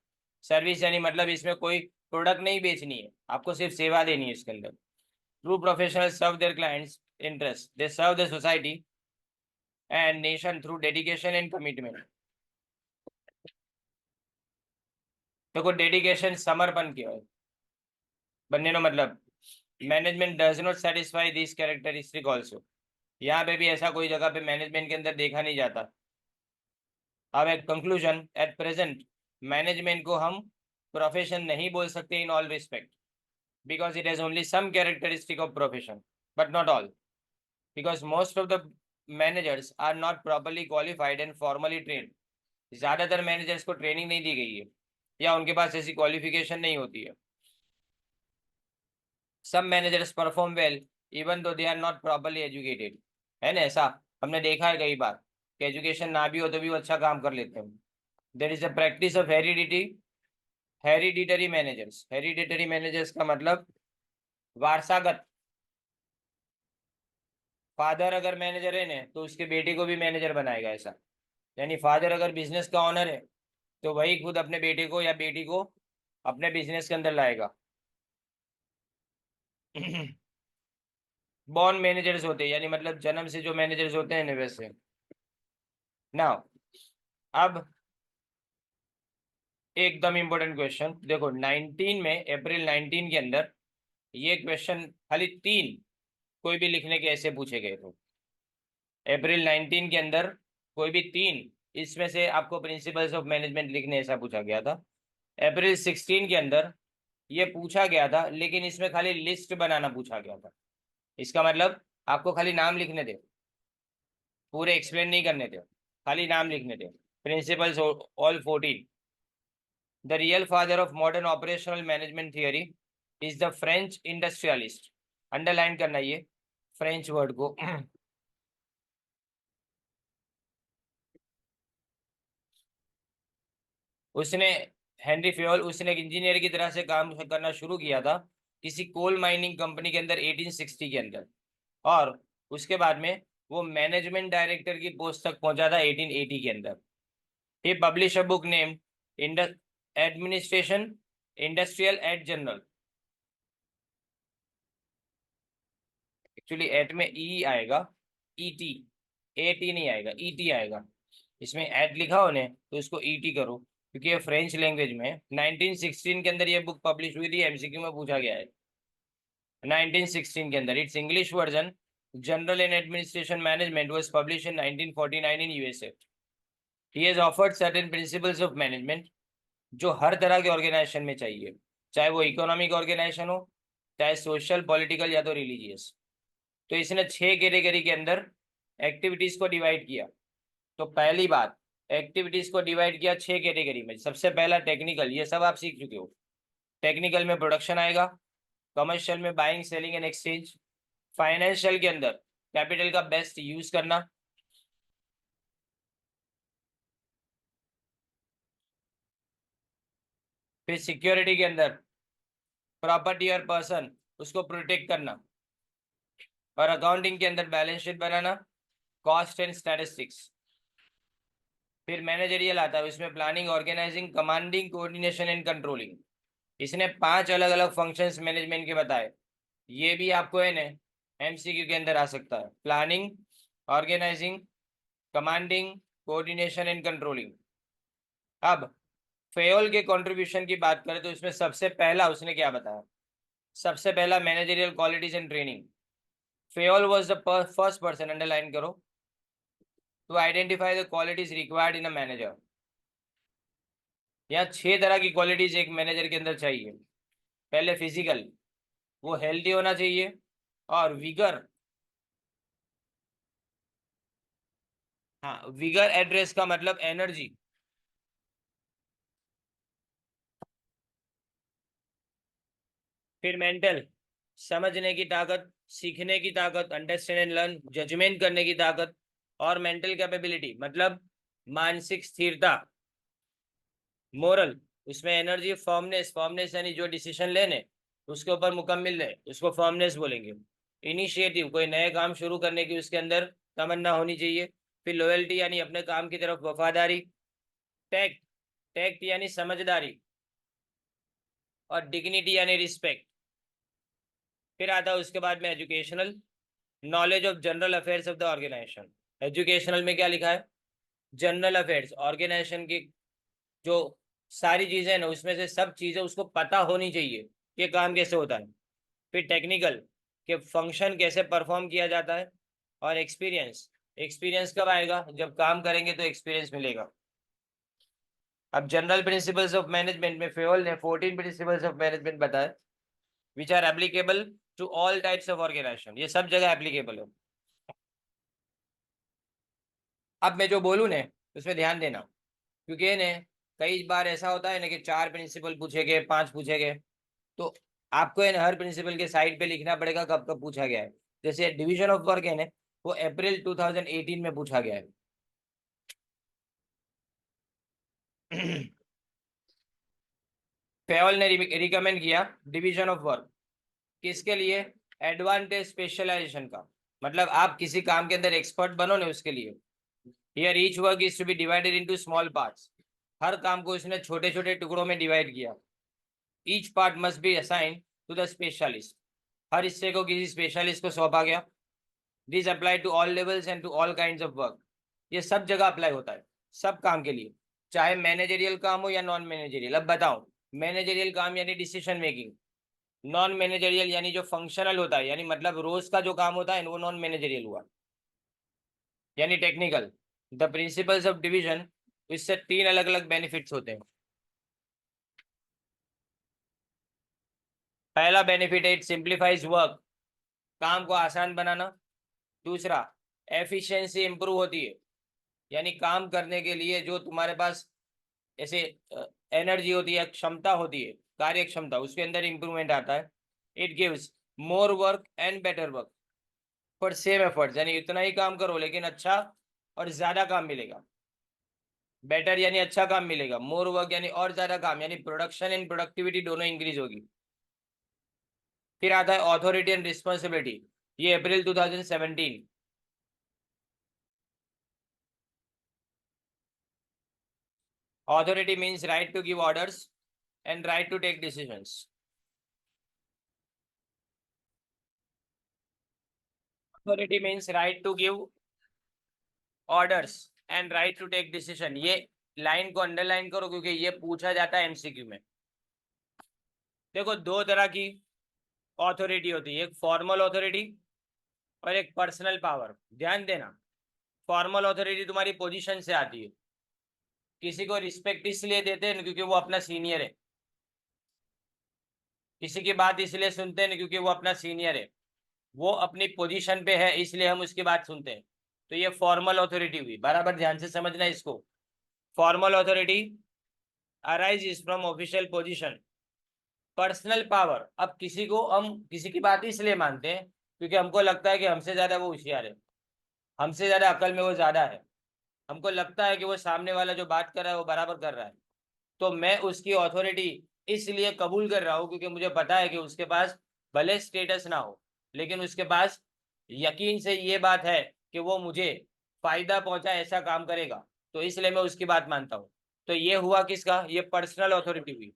[SPEAKER 1] सर्विस यानी मतलब इसमें कोई प्रोडक्ट नहीं बेचनी है, आपको सिर्फ सेवा देनी है इसके अंदर। True professional serve their clients interest, they serve the society and nation through dedication and commitment. देखो डेडिकेशन समर्पण कહેવાય બંનેનો मतलब management does not satisfy this characteristic also. यहाँ पे भी ऐसा कोई जगह पे मैनेजमेंट के अंदर देखा नहीं जाता। अब एक कंक्लूजन, एट प्रेजेंट मैनेजमेंट को हम प्रोफेशन नहीं बोल सकते in all respect, because it has only some characteristic of profession but not all, because most of the managers are not properly qualified and formally trained. ज्यादातर managers को training नहीं दी गई है या उनके पास ऐसी क्वालिफिकेशन नहीं होती है। सब managers perform well even though they are not properly educated, है ना? ऐसा हमने देखा है कई बार कि एजुकेशन ना भी हो तो भी वो अच्छा काम कर लेते हैं। There is a practice of hereditary managers. Hereditary managers का मतलब वारसागत। फादर अगर मैनेजर है ना तो उसके बेटे को भी मैनेजर बनाएगा, ऐसा। यानी फादर अगर बिजनेस का ऑनर है तो वही खुद अपने बेटे को या बेटी को अपने बिजनेस के अंदर लाएगा। बॉर्न मैनेजर्स होते हैं, यानी मतलब जन्म से जो मैनेजर्स होते हैं ना वैसे। नाउ अब एकदम इंपॉर्टेंट क्वेश्चन देखो, 19 में अप्रैल 19 के अंदर ये क्वेश्चन खाली तीन कोई भी लिखने के ऐसे पूछे गए थे। अप्रैल 19 के अंदर कोई भी तीन इसमें से आपको प्रिंसिपल्स ऑफ मैनेजमेंट लिखने ऐसा पूछा गया था। अप्रैल 16 के अंदर ये पूछा गया था, लेकिन इसमें खाली लिस्ट बनाना पूछा गया था। इसका मतलब आपको खाली नाम लिखने थे, पूरे एक्सप्लेन नहीं करने थे, खाली नाम लिखने थे। Principles all 14। The real father of modern operational management theory is the French industrialist. Underline करना ये फ्रेंच वर्ड को। उसने हेनरी फेयोल, उसने एक इंजीनियर की तरह से काम करना शुरू किया था किसी कोल माइनिंग कंपनी के अंदर 1860 के अंदर, और उसके बाद में वो मैनेजमेंट डायरेक्टर की पोस्ट तक पहुंचा था 1880 के अंदर। He publish a book name administration industrial et general. Actually et में ई आएगा, ईटी, एटी नहीं आएगा, ईटी आएगा। इसमें एट लिखा हो ने तो इसको ईटी करो, क्योंकि ये फ्रेंच लैंग्वेज में 1916 के अंदर ये बुक पब्लिश हुई थी, एमसीक्यू में पूछा गया है। 1916 के अंदर it's English version general and administration management was publish in 1949 in USA. He has offered certain principles of management जो हर तरह के ऑर्गेनाइजेशन में चाहिए, चाहे वो इकोनॉमिक ऑर्गेनाइजेशन हो, चाहे सोशल, पॉलिटिकल या तो रिलीजियस। तो इसने 6 कैटेगरी के अंदर एक्टिविटीज को डिवाइड किया। तो पहली बात, एक्टिविटीज को डिवाइड किया 6 कैटेगरी में। सबसे पहला टेक्निकल, ये सब आप सीख चुके हो। टेक्निकल में प्रोडक्शन आएगा, कमर्शियल में buying selling and exchange, financial के अंदर कैपिटल का बेस्ट यूज करना, फिर सिक्योरिटी के अंदर प्रॉपर्टी और पर्सन उसको प्रोटेक्ट करना, और अकाउंटिंग के अंदर बैलेंस शीट बनाना, कॉस्ट एंड स्टैटिस्टिक्स। फिर मैनेजरियल आता है, उसमें planning, organising, commanding, coordination and controlling. इसने 5 अलग अलग फंक्शंस मैनेजमेंट के बताए। ये भी आपको है ना एमसीक्यू के अंदर आ सकता है। Planning, organising, commanding, coordination and controlling. अब फेयोल के कंट्रीब्यूशन की बात करें तो इसमें सबसे पहला उसने क्या बताया? सबसे पहला managerial qualities and training. Fayol was the first person, underline करो, to identify the qualities required in a manager. यहाँ 6 तरह की क्वालिटीज एक मैनेजर के अंदर चाहिए। पहले फिजिकल, वो हेल्दी होना चाहिए, और विगर, हाँ विगर एड्रेस का मतलब एनर्जी। फिर मेंटल, समझने की ताकत, सीखने की ताकत, अंडरस्टैंड एंड लर्न, जजमेंट करने की ताकत, और मेंटल कैपेबिलिटी मतलब मानसिक स्थिरता। मोरल, उसमें एनर्जी, फर्मनेस, फर्मनेस यानी जो डिसीजन लेने उसके ऊपर मुकम्मिल है उसको फर्मनेस बोलेंगे। इनिशिएटिव, कोई नए काम शुरू करने की उसके अंदर तमन्ना होनी चाहिए। फिर लॉयल्टी यानी अपने काम की तरफ वफादारी। टैक्ट, टैक्ट यानी समझदारी, और डिग्निटी यानी रिस्पेक्ट। फिर आता है उसके बाद में educational, knowledge of general affairs of the organisation. Educational में क्या लिखा है? जनरल अफेयर्स, ऑर्गेनाइजेशन की जो सारी चीजें ना, उसमें से सब चीजें उसको पता होनी चाहिए कि काम कैसे होता है। फिर टेक्निकल, कि फंक्शन कैसे परफॉर्म किया जाता है। और एक्सपीरियंस, एक्सपीरियंस कब आएगा, जब काम करेंगे तो एक्सपीरियंस मिलेगा। अब जनरल प्रिंसिपल्स ऑफ मैनेजमेंट में फेवल ने 14 प्रिंसिपल्स ऑफ मैनेजमेंट बताए, which are applicable to all types of organisation. ये सब जगह एप्लीकेबल है। अब मैं जो बोलूँ ने उसमें ध्यान देना, क्योंकि ने कई बार ऐसा होता है ना कि 4 प्रिंसिपल पूछे गए, 5 पूछे गए, तो आपको है ना हर प्रिंसिपल के साइड पे लिखना पड़ेगा कब कब पूछा गया है। जैसे डिवीजन ऑफ वर्क है ना, वो अप्रैल 2018 में पूछा गया है। फेवल ने रिकमेंड किया डिवीजन ऑफ वर्क, किसके लिए, एडवांटेज स्पेशलाइजेशन का, मतलब आप किसी काम के अंदर एक्सपर्ट बनो ना उसके लिए। Here each work is to be divided into small parts, हर काम को इसने छोटे छोटे टुकड़ों में डिवाइड किया। Each part must be assigned to the specialist, हर हिस्से को किसी स्पेशलिस्ट को सौंपा गया। This apply to all levels and to all kinds of work, ये सब जगह अप्लाई होता है, सब काम के लिए, चाहे मैनेजरियल काम हो या नॉन मैनेजरियल। अब बताओ, मैनेजरियल काम यानी डिसीजन मेकिंग, नॉन मैनेजरियल यानी जो फंक्शनल होता है, यानी मतलब रोज का जो काम होता है वो नॉन मैनेजरियल हुआ। यानी technical, the principles of division, इससे 3 अलग अलग बेनिफिट्स होते हैं। पहला बेनिफिट है, इट सिंप्लीफाइज वर्क, काम को आसान बनाना। दूसरा, एफिशिएंसी इंप्रूव होती है, यानी काम करने के लिए जो तुम्हारे पास ऐसे एनर्जी होती है, क्षमता होती है, कार्य क्षमता, उसके अंदर इंप्रूवमेंट आता है। It gives more work and better work for same effort, यानी इतना ही काम करो लेकिन अच्छा और ज्यादा काम मिलेगा। बेटर यानी अच्छा काम मिलेगा, मोर वर्क यानी और ज्यादा काम, यानी प्रोडक्शन एंड प्रोडक्टिविटी दोनों इंक्रीज होगी। फिर आता है ऑथोरिटी एंड रिस्पॉन्सिबिलिटी, ये अप्रैल 2017। Authority means right to give orders and right to take decisions. Authority means right to give orders and right to take decision. ये लाइन को अंडरलाइन करो क्योंकि ये पूछा जाता है एमसीक्यू में। देखो, दो तरह की ऑथोरिटी होती है, एक फॉर्मल ऑथोरिटी और एक पर्सनल पावर। ध्यान देना, फॉर्मल ऑथोरिटी तुम्हारी पोजीशन से आती है, किसी को रिस्पेक्ट इसलिए देते हैं क्योंकि वो अपना सीनियर है, किसी की बात इसलिए सुनते हैं क्योंकि वो अपना सीनियर है, वो अपनी पोजीशन पे है इसलिए हम उसकी बात सुनते हैं। तो ये फॉर्मल ऑथोरिटी हुई, बराबर ध्यान से समझना इसको। Formal authority arise from official position. Personal power, अब किसी को हम किसी की बात इसलिए मानते हैं क्योंकि हमको लगता है कि हमसे ज्यादा वो होशियार है, हमसे ज्यादा अकल में वो ज्यादा है, हमको लगता है कि वो सामने वाला जो बात कर रहा है वो बराबर कर रहा है, तो मैं उसकी ऑथोरिटी इसलिए कबूल कर रहा हूँ क्योंकि मुझे पता है कि उसके पास भले स्टेटस ना हो लेकिन उसके पास यकीन से ये बात है कि वो मुझे फायदा पहुंचा ऐसा काम करेगा, तो इसलिए मैं उसकी बात मानता हूँ। तो ये हुआ किसका, ये पर्सनल ऑथोरिटी हुई,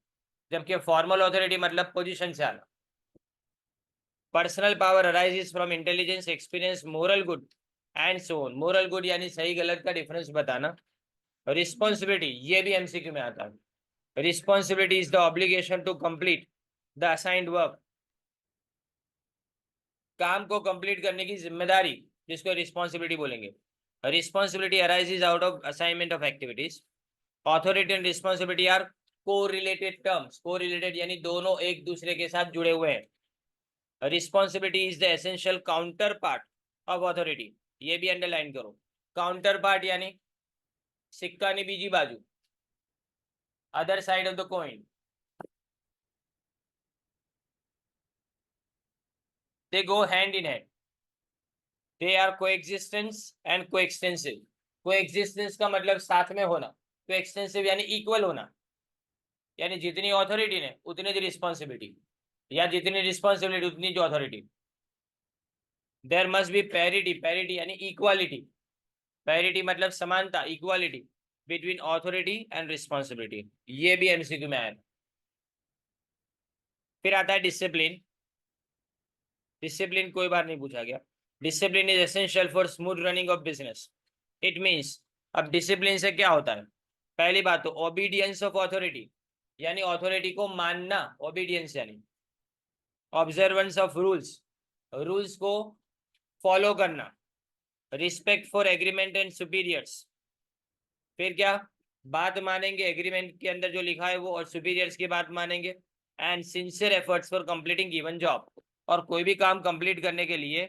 [SPEAKER 1] जबकि फॉर्मल ऑथोरिटी मतलब पोजीशन से आना। Personal power arises from intelligence, experience, moral good and so on. Moral good यानी सही गलत का डिफरेंस बताना। रिस्पॉन्सिबिलिटी, ये भी एमसीक्यू में आता है। Responsibility is the obligation to complete the assigned work, काम को कंप्लीट करने की जिम्मेदारी, जिसको रिस्पॉन्सिबिलिटी बोलेंगे। Responsibility arises out of assignment of activities. Authority and responsibility are co related terms, co related यानी दोनों एक दूसरे के साथ जुड़े हुए हैं। Responsibility is the essential counterpart of authority, ये भी अंडरलाइन करो। काउंटर पार्ट यानी सिक्का की बीजी बाजू, other side of the coin. They go hand in hand, they are coexistence and coextensive. Coexistence का मतलब साथ में होना, कोएक्सटेंसिव यानी इक्वल होना, यानी जितनी ऑथोरिटी ने उतनी दी रिस्पॉन्सिबिलिटी, या जितनी रिस्पॉन्सिबिलिटी उतनी जो authority. There must be parity, parity यानी इक्वालिटी, पैरिटी मतलब समानता, equality between authority and responsibility, ये भी एमसीक्यू में आया। फिर आता है डिसिप्लिन। डिसिप्लिन कोई बार नहीं पूछा गया। Discipline is essential for smooth running of business. It means, अब डिसिप्लिन से क्या होता है, पहली बात तो ओबीडियंस ऑफ अथॉरिटी, यानी अथॉरिटी को मानना, ओबीडियंस यानी ऑब्जर्वेंस ऑफ रूल्स, रूल्स को फॉलो करना, respect for agreement and superiors, फिर क्या, बात मानेंगे एग्रीमेंट के अंदर जो लिखा है वो, और सुपीरियर्स की बात मानेंगे, and sincere efforts for completing given job, और कोई भी काम कंप्लीट करने के लिए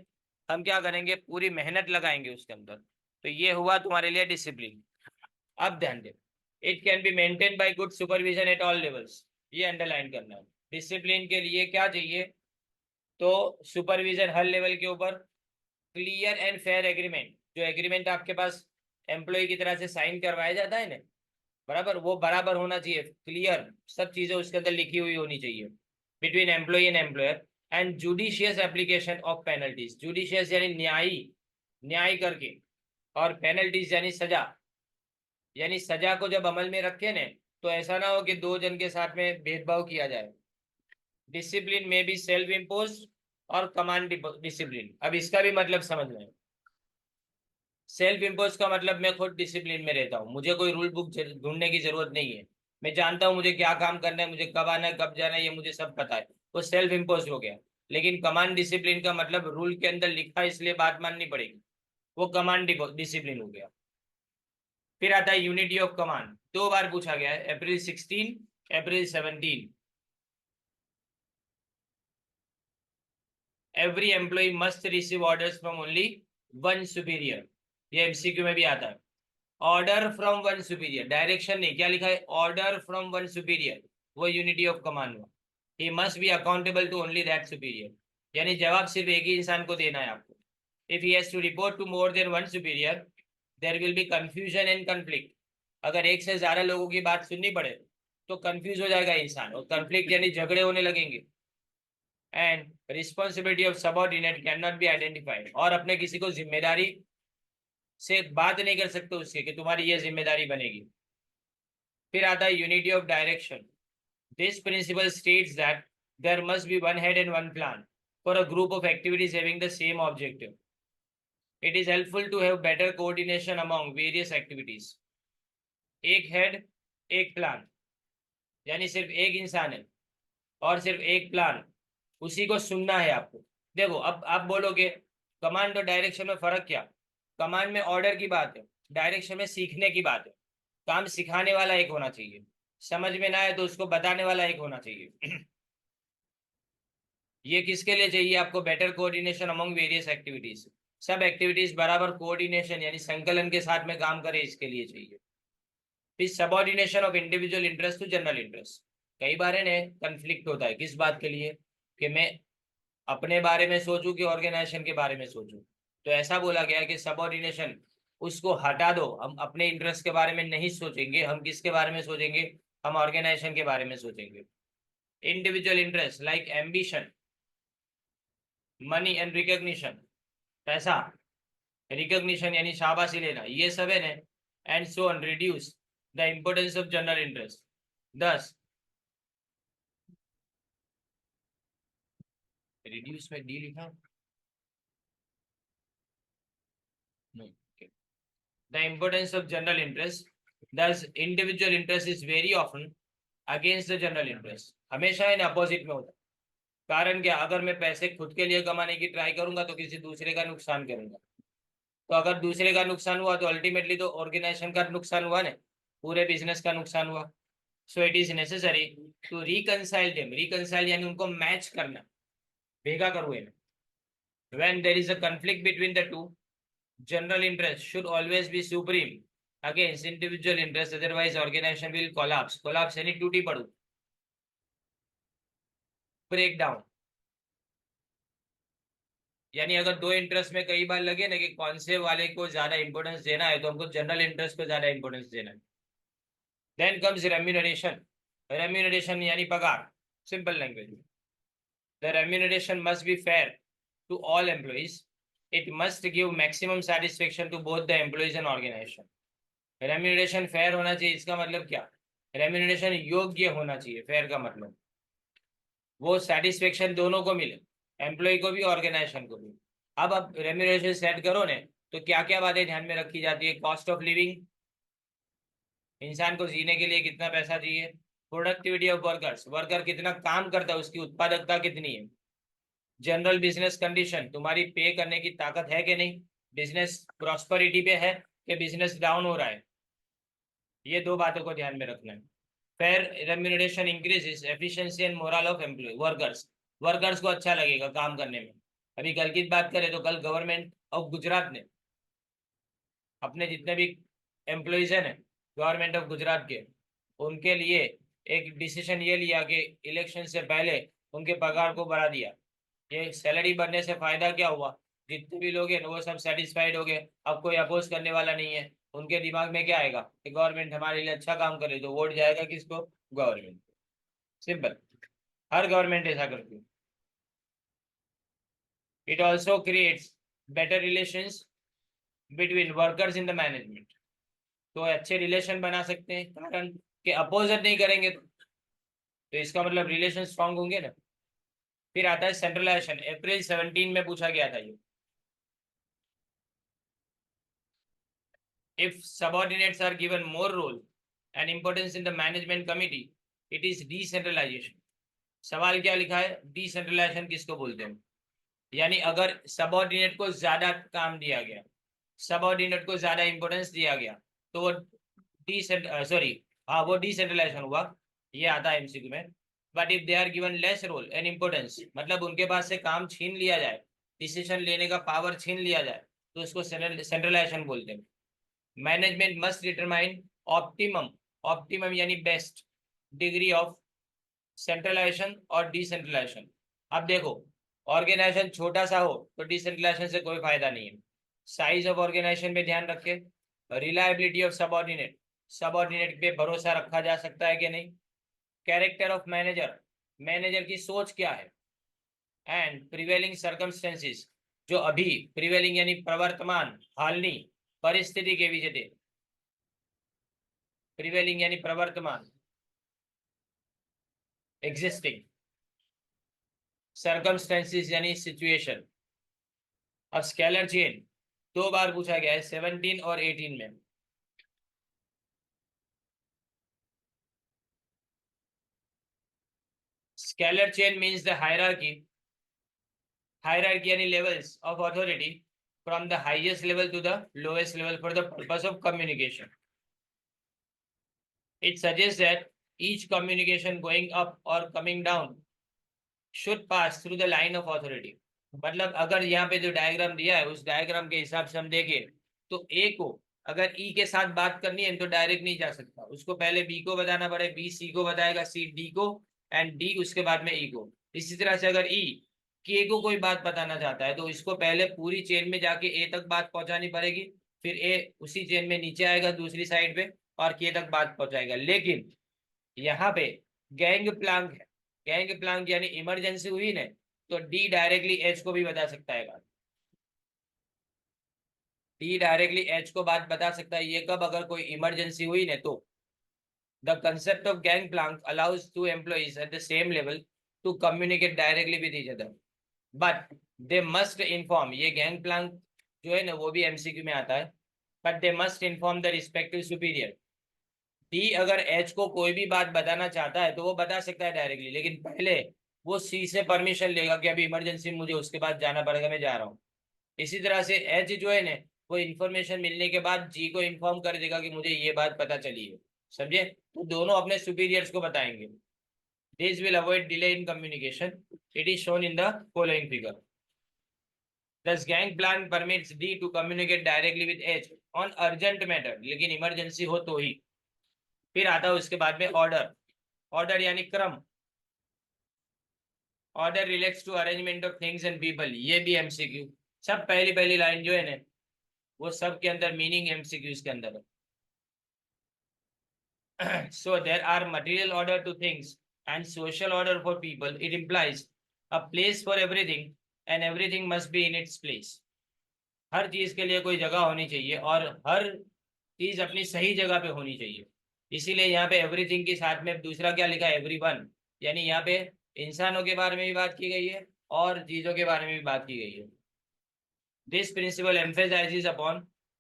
[SPEAKER 1] हम क्या करेंगे, पूरी मेहनत लगाएंगे उसके अंदर। तो ये हुआ तुम्हारे लिए डिसिप्लिन। अब ध्यान दे, it can be maintain by good supervision at all levels, ये अंडरलाइन करना है। डिसिप्लिन के लिए क्या चाहिए, तो सुपरविजन हर लेवल के ऊपर, क्लियर एंड फेयर एग्रीमेंट, जो एग्रीमेंट आपके पास एम्प्लॉय की तरह से साइन करवाया जाता है ना, बराबर वो बराबर होना चाहिए, क्लियर, सब चीजें उसके अंदर लिखी हुई होनी चाहिए, between employee and employer, and judicious application of penalties, judicious यानी न्यायी, न्याय करके, और पेनल्टीज यानी सजा, यानी सजा को जब अमल में रखे ने, तो ऐसा ना हो कि दो जन के साथ में भेदभाव किया जाए। डिसिप्लिन में भी सेल्फ इम्पोज और कमांड डिसिप्लिन। अब इसका भी मतलब समझ लें, सेल्फ इम्पोज का मतलब मैं खुद डिसिप्लिन में रहता हूँ, मुझे कोई रूल बुक ढूंढने की जरूरत नहीं है, मैं जानता हूँ मुझे क्या काम करना है, मुझे कब आना है कब जाना है, ये मुझे सब पता है, वो सेल्फ इम्पोज हो गया। लेकिन कमांड डिसिप्लिन का मतलब रूल के अंदर लिखा है इसलिए बात माननी पड़ेगी, वो कमांड डिसिप्लिन हो गया। फिर आता है यूनिटी ऑफ कमांड, दो बार पूछा गया है, April 16, April 17। Every employee must receive orders from only one superior, ये एमसीक्यू में भी आता है। Order from one superior, direction नहीं, क्या लिखा है, ऑर्डर फ्रॉम वन सुपीरियर, वो यूनिटी ऑफ कमांड हुआ। He must be accountable to only that superior, यानी जवाब सिर्फ एक ही इंसान को देना है आपको। If he has to report to more than one superior, there will be confusion and conflict, अगर एक से ज्यादा लोगों की बात सुननी पड़े तो कंफ्यूज हो जाएगा इंसान, और कन्फ्लिक्ट यानी झगड़े होने लगेंगे। And responsibility of subordinate can not be identified, और अपने किसी को जिम्मेदारी से बात नहीं कर सकते उसके कि तुम्हारी ये जिम्मेदारी बनेगी। फिर आता है unity of direction, this principle states that there must be one head and one plan for a group of activities having the same objective. It is helpful to have better coordination among various activities. एक head, एक plan, यानी सिर्फ एक इंसान है और सिर्फ एक प्लान, उसी को सुनना है आपको। देखो अब आप बोलोगे कमांड और डायरेक्शन में फर्क क्या, कमांड में ऑर्डर की बात है, डायरेक्शन में सीखने की बात है, काम सिखाने वाला एक होना चाहिए, समझ में ना आए तो उसको बताने वाला एक होना चाहिए। ये किसके लिए चाहिए आपको, better coordination among various activities, सब एक्टिविटीज बराबर कोऑर्डिनेशन यानी संकलन के साथ में काम करे, इसके लिए चाहिए। फिर subordination of individual interest to general interest, कई बार है ना कंफ्लिक्ट होता है, किस बात के लिए, कि मैं अपने बारे में सोचूं कि ऑर्गेनाइजेशन के बारे में सोचूं। तो ऐसा बोला गया कि सबऑर्डिनेशन उसको हटा दो, हम अपने इंटरेस्ट के बारे में नहीं सोचेंगे, हम किसके बारे में सोचेंगे, हम ऑर्गेनाइजेशन के बारे में सोचेंगे। Individual interest like ambition, money and recognition, पैसा, रिकॉग्निशन यानी शाबाशी लेना, ये सब है ना, and so on reduce the importance of general interest. 10 reduce में डी लिखा, नहीं, the importance of general interest, thus individual interest is very often against the general interest, हमेशा इन अपोजिट में होता है। कारण क्या, अगर मैं पैसे खुद के लिए कमाने की ट्राई करूंगा तो किसी दूसरे का नुकसान करूंगा, तो अगर दूसरे का नुकसान हुआ तो अल्टीमेटली तो ऑर्गेनाइजेशन का नुकसान हुआ ना, पूरे बिजनेस का नुकसान हुआ। So it is necessary to reconcile them, reconcile यानी उनको मैच करना, भेगा करो इन्हें। When there is a conflict between the two, general interest should always be supreme against individual interest, otherwise organization will collapse, collapse यानी टूटी पड़ू, break down. यानी अगर दो इंटरेस्ट में कई बार लगे ना कि कौन से वाले को ज्यादा इंपॉर्टेंस देना है, तो हमको जनरल इंटरेस्ट को ज्यादा इंपॉर्टेंस देना है। देन कम्स रेम्यूनरेशन, रेम्यूनरेशन यानी पगार, सिंपल लैंग्वेज में, the remuneration must be fair to all employees, it must give maximum satisfaction to both the employees and organisation. Remuneration fair होना चाहिए, इसका मतलब क्या, रेम्यूनरेशन योग्य होना चाहिए, फेयर का मतलब वो सेटिस्फेक्शन दोनों को मिले, एम्प्लॉय को भी ऑर्गेनाइजेशन को भी। अब आप रेम्यूनरेशन सेट करो ने, तो क्या क्या बातें ध्यान में रखी जाती है, कॉस्ट ऑफ लिविंग, इंसान को जीने के लिए कितना पैसा चाहिए, प्रोडक्टिविटी ऑफ वर्कर्स, वर्कर कितना काम करता है, उसकी उत्पादकता कितनी है, जनरल बिजनेस कंडीशन, तुम्हारी पे करने की ताकत है कि नहीं, बिजनेस प्रॉस्पेरिटी पे है कि बिजनेस डाउन हो रहा है, ये दो बातों को ध्यान में रखना है। Fair remuneration increases efficiency and morale of employee workers, workers को अच्छा लगेगा काम करने में। अभी कल की बात करें तो कल गवर्नमेंट ऑफ गुजरात ने अपने जितने भी एम्प्लॉयज हैं गवर्नमेंट ऑफ गुजरात के, उनके लिए एक डिसीजन ये लिया कि इलेक्शन से पहले उनके पगार को बढ़ा दिया। ये सैलरी बढ़ने से फायदा क्या हुआ, जितने भी लोग हैं वो सब सेटिस्फाइड हो गए, अब कोई अपोज करने वाला नहीं है। उनके दिमाग में क्या आएगा कि गवर्नमेंट हमारे लिए अच्छा काम करे, तो वोट जाएगा किसको, गवर्नमेंट। सिंपल, हर गवर्नमेंट ऐसा करती है। It also creates better relations between workers in the management, तो अच्छे रिलेशन बना सकते हैं, कारण कि अपोजिट नहीं करेंगे तो इसका मतलब रिलेशन स्ट्रांग होंगे ना। फिर आता है सेंट्रलाइजेशन, अप्रैल 17 में पूछा गया था ये। If subordinates are given more role and importance in the management committee, it is decentralization. सवाल क्या लिखा है, डिसेंट्रलाइजेशन किसको बोलते हैं, यानी अगर सबऑर्डिनेट को ज्यादा काम दिया गया, सबऑर्डिनेट को ज्यादा इंपॉर्टेंस दिया गया, तो वो सॉरी, हाँ वो डिसेंट्रलाइजेशन हुआ, ये आता है एमसीक्यू में। But if they are given less role and importance, मतलब उनके पास से काम छीन लिया जाए, डिसीजन लेने का पावर छीन लिया जाए, तो उसको सेंट्रलाइजेशन बोलते हैं। Management must determine optimum, optimum यानी बेस्ट डिग्री ऑफ सेंट्रलाइजेशन और डिसेंट्रलाइजेशन। अब देखो, ऑर्गेनाइजेशन छोटा सा हो तो डिसेंट्रलाइजेशन से कोई फायदा नहीं है। साइज ऑफ ऑर्गेनाइजेशन में ध्यान रखे, रिलायबिलिटी ऑफ सबऑर्डिनेट, सबऑर्डिनेट पे भरोसा रखा जा सकता है कि नहीं, कैरेक्टर ऑफ मैनेजर, मैनेजर की सोच क्या है, एंड प्रिवेलिंग सर्कमस्टेंसेस, जो अभी प्रिवेलिंग यानी प्रवर्तमान हालनी परिस्थिति के विजेते, प्रिवेलिंग यानी प्रवर्तमान, एग्जिस्टिंग, सर्कमस्टेंसेस यानी सिचुएशन। अब स्केलर चेन दो बार पूछा गया है 17 और 18 में। Scalar chain means the hierarchy, hierarchy यानी levels of authority from the highest level to the lowest level for the purpose of communication. It suggest that each communication going up or coming down should pass through the line of authority। मतलब अगर यहाँ पे जो diagram दिया है उस diagram के हिसाब से हम देखें तो ए को अगर ई के साथ बात करनी है तो डायरेक्ट नहीं जा सकता, उसको पहले बी को बताना पड़े, बी सी को बताएगा, सी डी को, एंड डी उसके बाद में ई को। इसी तरह से अगर ई के को कोई बात बताना चाहता है तो इसको पहले पूरी चेन में जाके ए तक बात पहुंचानी पड़ेगी, फिर ए उसी चेन में नीचे आएगा दूसरी साइड पे और के तक बात पहुंचाएगा। लेकिन यहाँ पे गैंग प्लांक है, गैंग प्लांक यानी इमरजेंसी हुई ना तो डी डायरेक्टली एच को भी बता सकता है बात, डी डायरेक्टली एच को बात बता सकता है, ये कब, अगर कोई इमरजेंसी हुई ना तो। The concept of gang plank allows to employees at the same level to communicate directly with each other, but they must inform, ये गैंग प्लांक जो है ना वो भी एमसीक्यू में आता है, but they must inform the respective superior. D अगर एच को कोई भी बात बताना चाहता है तो वो बता सकता है डायरेक्टली, लेकिन पहले वो सी से परमिशन लेगा कि अभी इमरजेंसी मुझे उसके बाद जाना पड़ेगा, मैं जा रहा हूँ। इसी तरह से एच जो है ना वो इन्फॉर्मेशन मिलने के बाद जी को इन्फॉर्म कर देगा कि मुझे ये बात पता चली है, समझे, तो दोनों अपने सुपीरियर्स को बताएंगे। This will avoid delay in communication, it is shown in the following figure. Thus gang plan permits D to communicate directly with H on urgent matter, लेकिन इमरजेंसी हो तो ही। फिर आता है उसके बाद में ऑर्डर, ऑर्डर यानी क्रम, order relates to arrangement of things and people, ये भी एमसीक्यू। सब पहली पहली लाइन जो है ना वो सब के अंदर मीनिंग एमसीक्यूज के अंदर है। So there are material order to things and social order for people, it implies a place for everything and everything must be in its place. हर चीज के लिए कोई जगह होनी चाहिए और हर चीज अपनी सही जगह पे होनी चाहिए। इसीलिए यहाँ पे एवरीथिंग के साथ में दूसरा क्या लिखा है, एवरीवन, यानी यहाँ पे इंसानों के बारे में भी बात की गई है और चीजों के बारे में भी बात की गई है। This principle emphasises upon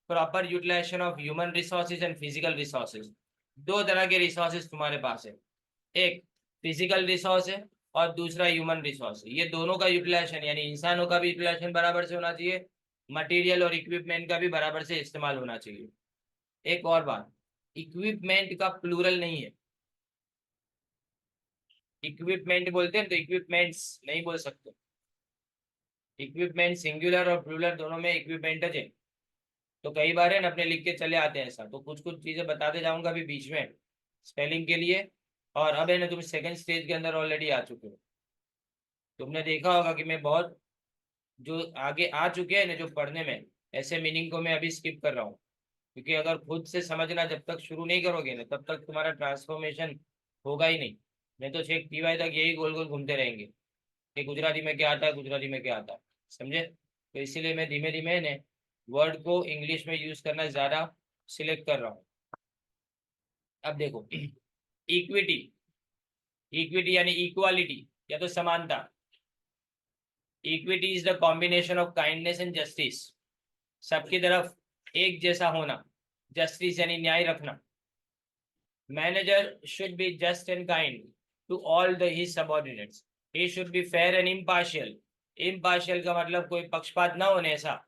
[SPEAKER 1] proper utilisation of human resources and physical resources. दो तरह के रिसोर्सेज तुम्हारे पास है, एक फिजिकल रिसोर्स है और दूसरा ह्यूमन रिसोर्स है। ये दोनों का यूटिलाइजेशन यानी इंसानों का भी यूटिलाइजेशन बराबर से होना चाहिए, मटेरियल और इक्विपमेंट का भी बराबर से इस्तेमाल होना चाहिए। एक और बात, इक्विपमेंट का प्लूरल नहीं है। इक्विपमेंट बोलते हैं तो इक्विपमेंट्स नहीं बोल सकते। इक्विपमेंट सिंगुलर और प्लूरल दोनों में इक्विपमेंट है। तो कई बार है ना अपने लिख के चले आते हैं ऐसा, तो कुछ कुछ चीजें बताते जाऊंगा अभी बीच में स्पेलिंग के लिए। और अब है ना तुम सेकंड स्टेज के अंदर ऑलरेडी आ चुके हो। तुमने देखा होगा कि मैं बहुत जो आगे आ चुके हैं ना जो पढ़ने में, ऐसे मीनिंग को मैं अभी स्किप कर रहा हूँ। क्योंकि अगर खुद से समझना जब तक शुरू नहीं करोगे ना तब तक तुम्हारा ट्रांसफॉर्मेशन होगा ही नहीं। नहीं तो छेक टीवाई तक यही गोल गोल घूमते रहेंगे कि गुजराती में क्या आता है, गुजराती में क्या आता है। समझे? तो इसीलिए मैं धीमे धीमे ने वर्ड को इंग्लिश में यूज करना ज्यादा सिलेक्ट कर रहा हूँ। अब देखो इक्विटी, इक्विटी यानी इक्वालिटी या तो समानता। Equity is the combination of kindness and justice. सबकी तरफ एक जैसा होना, जस्टिस यानी न्याय रखना। Manager should be just and kind to all the his subordinates. He should be fair and impartial. Impartial का मतलब कोई पक्षपात ना होने ऐसा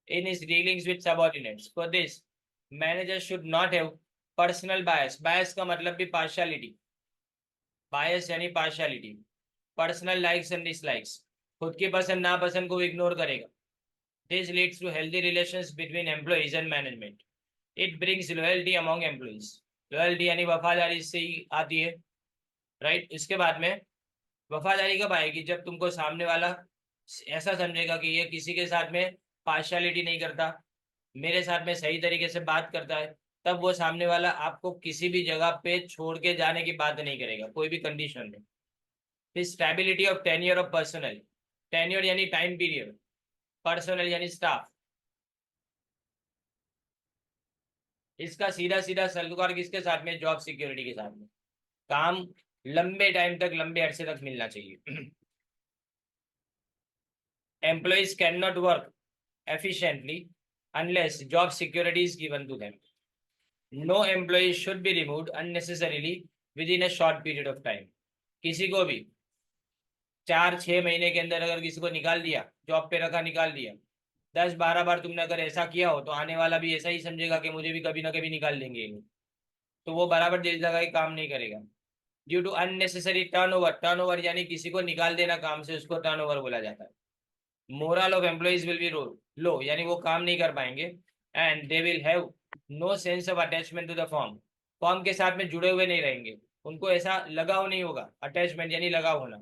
[SPEAKER 1] in his dealings with subordinates. For this, manager should not have personal bias. Bias का मतलब भी partiality. Bias यानी partiality. Personal likes and dislikes. खुद की पसंद नापसंद को इग्नोर करेगा। This leads to healthy relations between employees and management. It brings loyalty among employees. Loyalty यानी वफादारी से ही आती है, राइट? इसके बाद में वफादारी कब आएगी? जब तुमको सामने वाला ऐसा समझेगा कि ये किसी के साथ में पार्शियलिटी नहीं करता, मेरे साथ में सही तरीके से बात करता है, तब वो सामने वाला आपको किसी भी जगह पे छोड़ के जाने की बात नहीं करेगा कोई भी कंडीशन में। फिर stability of tenure of personal. Tenure यानी टाइम पीरियड, पर्सनल यानी स्टाफ। इसका सीधा सीधा सलूकार किसके साथ में? जॉब सिक्योरिटी के साथ में। काम लंबे टाइम तक, लंबे अरसे तक मिलना चाहिए। Employees can not work efficiently unless job security is given to them. No employee should be removed unnecessarily within a short period of time. किसी को भी 4-6 महीने के अंदर अगर किसी को निकाल दिया, जॉब पे रखा निकाल दिया, 10-12 बार तुमने अगर ऐसा किया हो तो आने वाला भी ऐसा ही समझेगा कि मुझे भी कभी ना कभी निकाल देंगे। तो वो बराबर दिल लगा के काम नहीं करेगा। Due to unnecessary turnover. Turnover यानी किसी को निकाल देना काम से, उसको टर्नओवर बोला जाता है। Morale of employees will be low यानी वो काम नहीं कर पाएंगे। And they will have no sense of attachment to the form. Form के साथ में जुड़े हुए नहीं रहेंगे, उनको ऐसा लगाव नहीं होगा। अटैचमेंट यानी लगाव होना।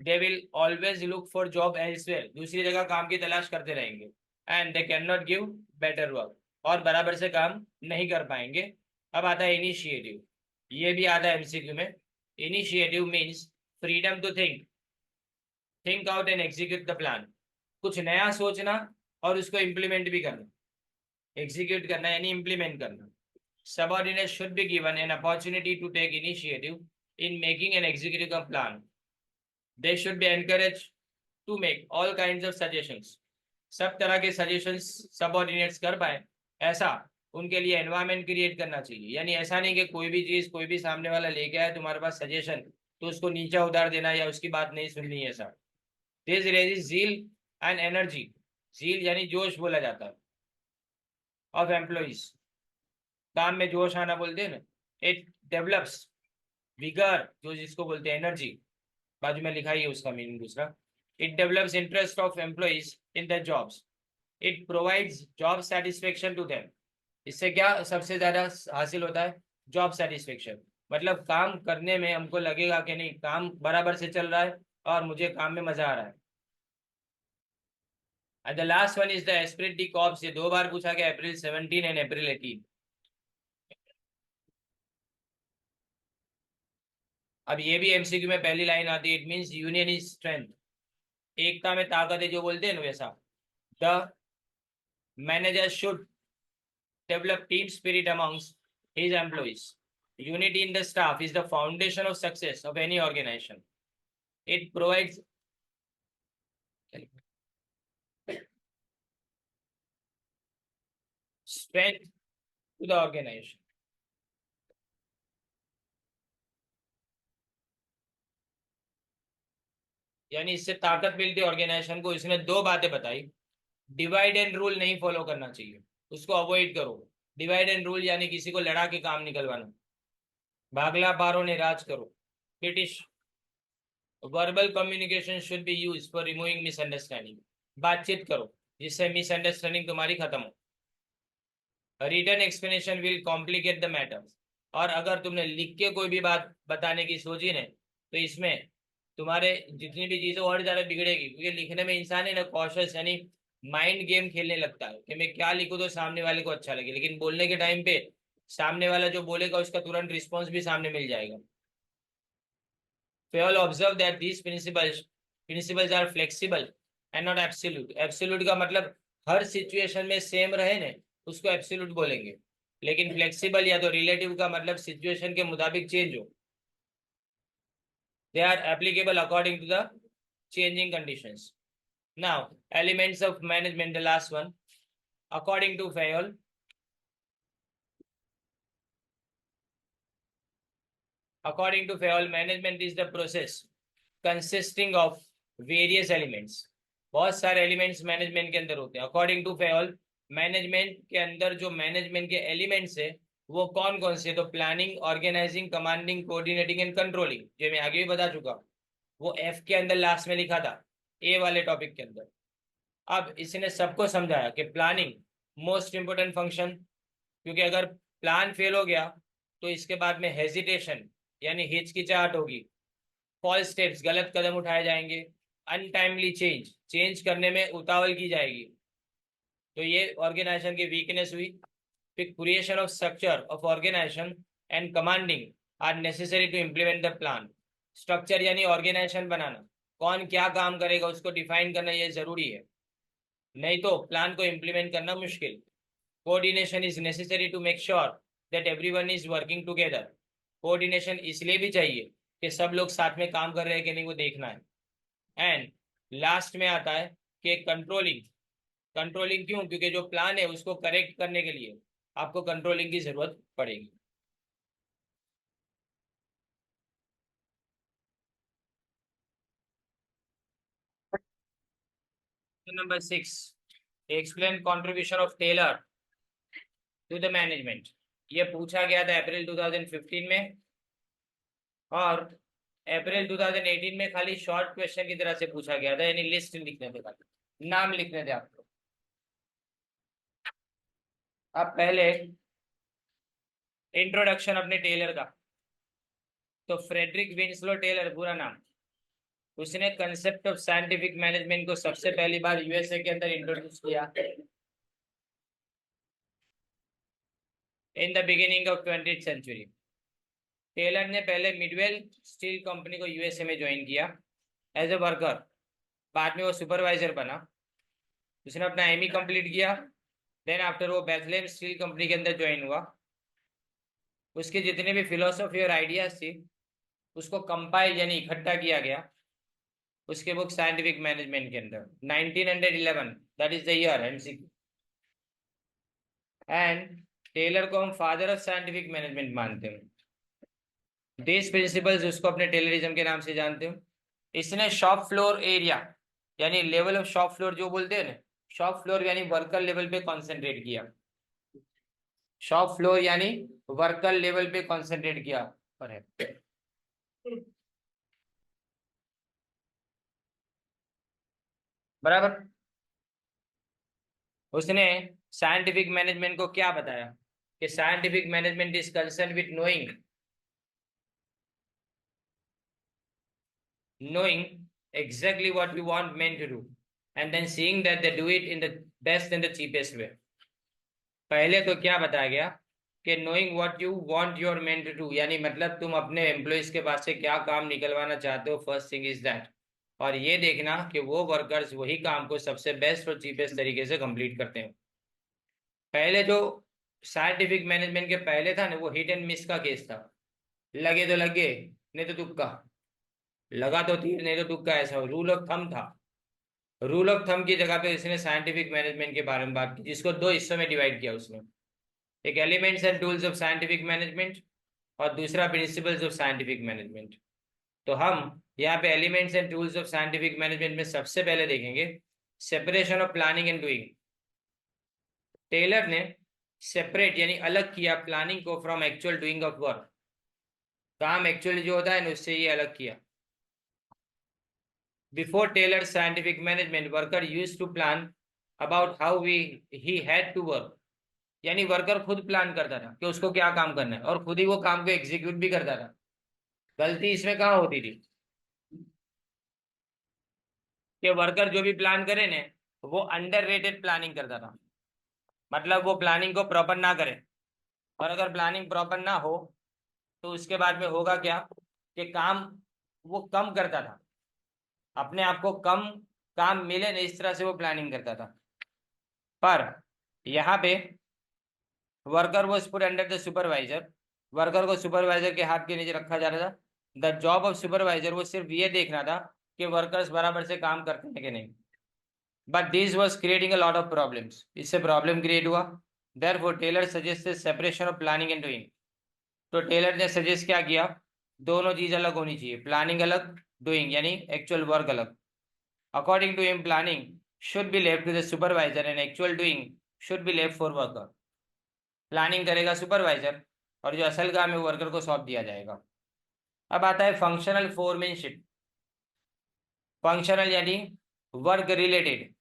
[SPEAKER 1] They will always look for job elsewhere. दूसरी जगह काम की तलाश करते रहेंगे। And they can not give better work. और बराबर से काम नहीं कर पाएंगे। अब आता है इनिशिएटिव। ये भी आता है एमसीक्यू में। Initiative means freedom to think out and execute the plan. कुछ नया सोचना और उसको इम्प्लीमेंट भी करना। एग्जीक्यूट करना यानी इम्प्लीमेंट करना। Subordinate should be given an opportunity to take initiative in making an executive का plan. They should be encourage to make all kind of suggestions. सब तरह के सजेशंस सबऑर्डिनेट्स कर पाए ऐसा उनके लिए एनवायरमेंट क्रिएट करना चाहिए। यानी ऐसा नहीं कि कोई भी चीज कोई भी सामने वाला लेके आए तुम्हारे पास सजेशन तो उसको नीचा उतार देना या उसकी बात नहीं सुननी है। ऐसा this raises zeal and energy. zeal यानी जोश बोला जाता है ऑफ एम्प्लॉइज। काम में जोश आना बोलते हैं ना। इट डेवलप्स विगर, जो जिसको बोलते हैं एनर्जी। बाजू में लिखा ही है उसका मीनिंग दूसरा। It develops interest of employees in the jobs. It provides job satisfaction to them. इससे क्या सबसे ज्यादा हासिल होता है? Job satisfaction. मतलब काम करने में हमको लगेगा कि नहीं काम बराबर से चल रहा है और मुझे काम में मजा आ रहा है। The last one is the Spirit D corps. ये 2 बार पूछा गया, अप्रैल 17 एंड अप्रैल 18। अब ये भी एमसीक्यू में पहली लाइन आती है। It means union is strength. एकता में ताकत है जो बोलते हैं ना वैसा। The manager should develop team spirit amongst his employees. Unity in the staff is the foundation of success of any organization. It provides strength to the organisation. यानी इससे ताकत मिलती है ऑर्गेनाइजेशन को। इसने दो बातें बताई। डिवाइड एंड रूल नहीं फॉलो करना चाहिए, उसको अवॉइड करो। डिवाइड एंड रूल यानी किसी को लड़ा के काम निकलवाना। भागला पारो ने राज करो। British verbal communication should be use for removing misunderstanding. बातचीत करो जिससे मिसअंडरस्टैंडिंग तुम्हारी खत्म हो। Written explanation will complicate the matter. और अगर तुमने लिख के कोई भी बात बताने की सोची ने तो इसमें तुम्हारे जितनी भी चीजें और ज्यादा बिगड़ेगी, क्योंकि लिखने में इंसान है ना कॉशियस यानी माइंड गेम खेलने लगता है कि मैं क्या लिखूं तो सामने वाले को अच्छा लगे, लेकिन बोलने के टाइम पे सामने वाला जो बोलेगा उसका तुरंत रिस्पॉन्स भी सामने मिल जाएगा। Fayol observe that these principles are flexible and not absolute. Absolute का मतलब हर सिचुएशन में सेम रहे ने उसको एब्सोल्यूट बोलेंगे, लेकिन फ्लेक्सिबल या तो रिलेटिव का मतलब सिचुएशन के मुताबिक चेंज हो। They are applicable according to the changing conditions. Now, elements of management, the last one. According to Fayol, management is the process consisting of various elements. बहुत सारे एलिमेंट्स मैनेजमेंट के अंदर होते हैं। अकॉर्डिंग टू फेयल, मैनेजमेंट के अंदर जो management के एलिमेंट्स है वो कौन कौन से? तो planning, organising, commanding, coordinating and controlling, जो मैं आगे भी बता चुका, वो एफ के अंदर लास्ट में लिखा था, ए वाले टॉपिक के अंदर। अब इसने सबको समझाया कि प्लानिंग मोस्ट इंपोर्टेंट फंक्शन, क्योंकि अगर प्लान फेल हो गया तो इसके बाद में हेजिटेशन यानी हिचकिचाहट होगी, फॉल्स स्टेप्स गलत कदम उठाए जाएंगे, अनटाइमली चेंज करने में उतावल की जाएगी। तो ये ऑर्गेनाइजेशन की वीकनेस हुई। फिर creation of structure of organisation and commanding are necessary to implement the plan. Structure यानी ऑर्गेनाइजेशन बनाना, कौन क्या काम करेगा उसको डिफाइन करना ये जरूरी है, नहीं तो प्लान को इम्प्लीमेंट करना मुश्किल। Coordination is necessary to make sure that everyone is working together. Coordination इसलिए भी चाहिए कि सब लोग साथ में काम कर रहे हैं कि नहीं वो देखना है। एंड लास्ट में आता है कि कंट्रोलिंग क्यों? क्योंकि जो प्लान है उसको करेक्ट करने के लिए आपको कंट्रोलिंग की जरूरत पड़ेगी। Number 6, explain contribution of Taylor to the management. ये पूछा गया था अप्रैल 2015 में, और अप्रैल 2018 में खाली शॉर्ट क्वेश्चन की तरह से पूछा गया था, यानी लिस्ट लिखने थे, खाली नाम लिखने थे आपको। अब पहले इंट्रोडक्शन अपने टेलर का। तो फ्रेडरिक विंसलो टेलर पूरा नाम, उसने कंसेप्ट ऑफ साइंटिफिक मैनेजमेंट को सबसे पहली बार यूएसए के अंदर इंट्रोड्यूस किया in the beginning of 20th century. Taylor ने पहले मिडवेल स्टील कंपनी को यूएसए में ज्वाइन किया एज ए वर्कर, बाद में वो सुपरवाइजर बना, उसने अपना एमई कंप्लीट किया। देन आफ्टर वो बेथलेम स्टील कंपनी के अंदर ज्वाइन हुआ। उसकी जितने भी फिलोसफी और आइडियाज थी उसको कंपाइल यानी इकट्ठा किया गया उसके बुक साइंटिफिक मैनेजमेंट के अंदर 1911, that is the year MCQ. And Taylor को हम फादर ऑफ साइंटिफिक मैनेजमेंट मानते हैं। दिस प्रिंसिपल्स उसको अपने टेलरिज्म के नाम से जानते हो। इसने शॉप फ्लोर एरिया यानी लेवल ऑफ शॉप फ्लोर जो बोलते हैं ना, शॉप फ्लोर यानी वर्कर लेवल पे कॉन्सेंट्रेट किया। शॉप फ्लोर यानी वर्कर लेवल पे कॉन्सेंट्रेट किया पर है। बराबर। उसने साइंटिफिक मैनेजमेंट को क्या बताया कि scientific management is concern with knowing exactly what we want men to do and then seeing that they do it in the best and the cheapest way। पहले तो क्या बताया गया कि knowing what you want your men to do, यानी मतलब तुम अपने एम्प्लॉइज के पास से क्या काम निकलवाना चाहते हो, फर्स्ट थिंग इज दैट। और ये देखना कि वो वर्कर्स वही काम को सबसे बेस्ट और चीपेस्ट तरीके से कंप्लीट करते हैं। पहले जो साइंटिफिक मैनेजमेंट के पहले था ना वो हिट एंड मिस का केस था, लगे तो लगे नहीं तो तुक्का, लगा तो तीर नहीं तो तुक्का, ऐसा रूल ऑफ थंब था। रूल ऑफ थंब की जगह पे इसने साइंटिफिक मैनेजमेंट के बारे में बात की, जिसको दो हिस्सों में डिवाइड किया उसने। एक elements and tools of scientific management और दूसरा प्रिंसिपल्स ऑफ साइंटिफिक मैनेजमेंट। तो हम यहाँ पे elements and tools of scientific management में सबसे पहले देखेंगे separation of planning and doing. Taylor ने सेपरेट यानी अलग किया प्लानिंग को from actual doing of work. काम एक्चुअली जो होता है ना उससे ये अलग किया। Before Taylor scientific management worker used to plan about how we he had to work. यानी वर्कर खुद प्लान करता था कि उसको क्या काम करना है और खुद ही वो काम को एग्जीक्यूट भी करता था। गलती इसमें कहाँ होती थी कि वर्कर जो भी प्लान करे ने वो अंडररेटेड प्लानिंग करता था। मतलब वो प्लानिंग को प्रॉपर ना करे, और अगर प्लानिंग प्रॉपर ना हो तो उसके बाद में होगा क्या कि काम वो कम करता था, अपने आप को कम काम मिले ना इस तरह से वो प्लानिंग करता था। पर यहाँ पे वर्कर वो put under the supervisor. Worker को सुपरवाइजर के हाथ के नीचे रखा जा रहा था। द जॉब ऑफ सुपरवाइजर वो सिर्फ ये देखना था कि वर्कर्स बराबर से काम करते हैं कि नहीं। But this was creating a lot of problems. इससे प्रॉब्लम क्रिएट हुआ। Therefore Taylor suggested separation of planning and doing. तो टेलर ने सजेस्ट क्या किया, दोनों चीज अलग होनी चाहिए, प्लानिंग अलग, डूइंग यानी एक्चुअल वर्क अलग। According to him planning should be left to the supervisor and actual doing should be left for worker. Planning करेगा सुपरवाइजर और जो असल काम है वो वर्कर को सौंप दिया जाएगा। अब आता है फंक्शनल फोरमैनशिप। फंक्शनल यानी work related.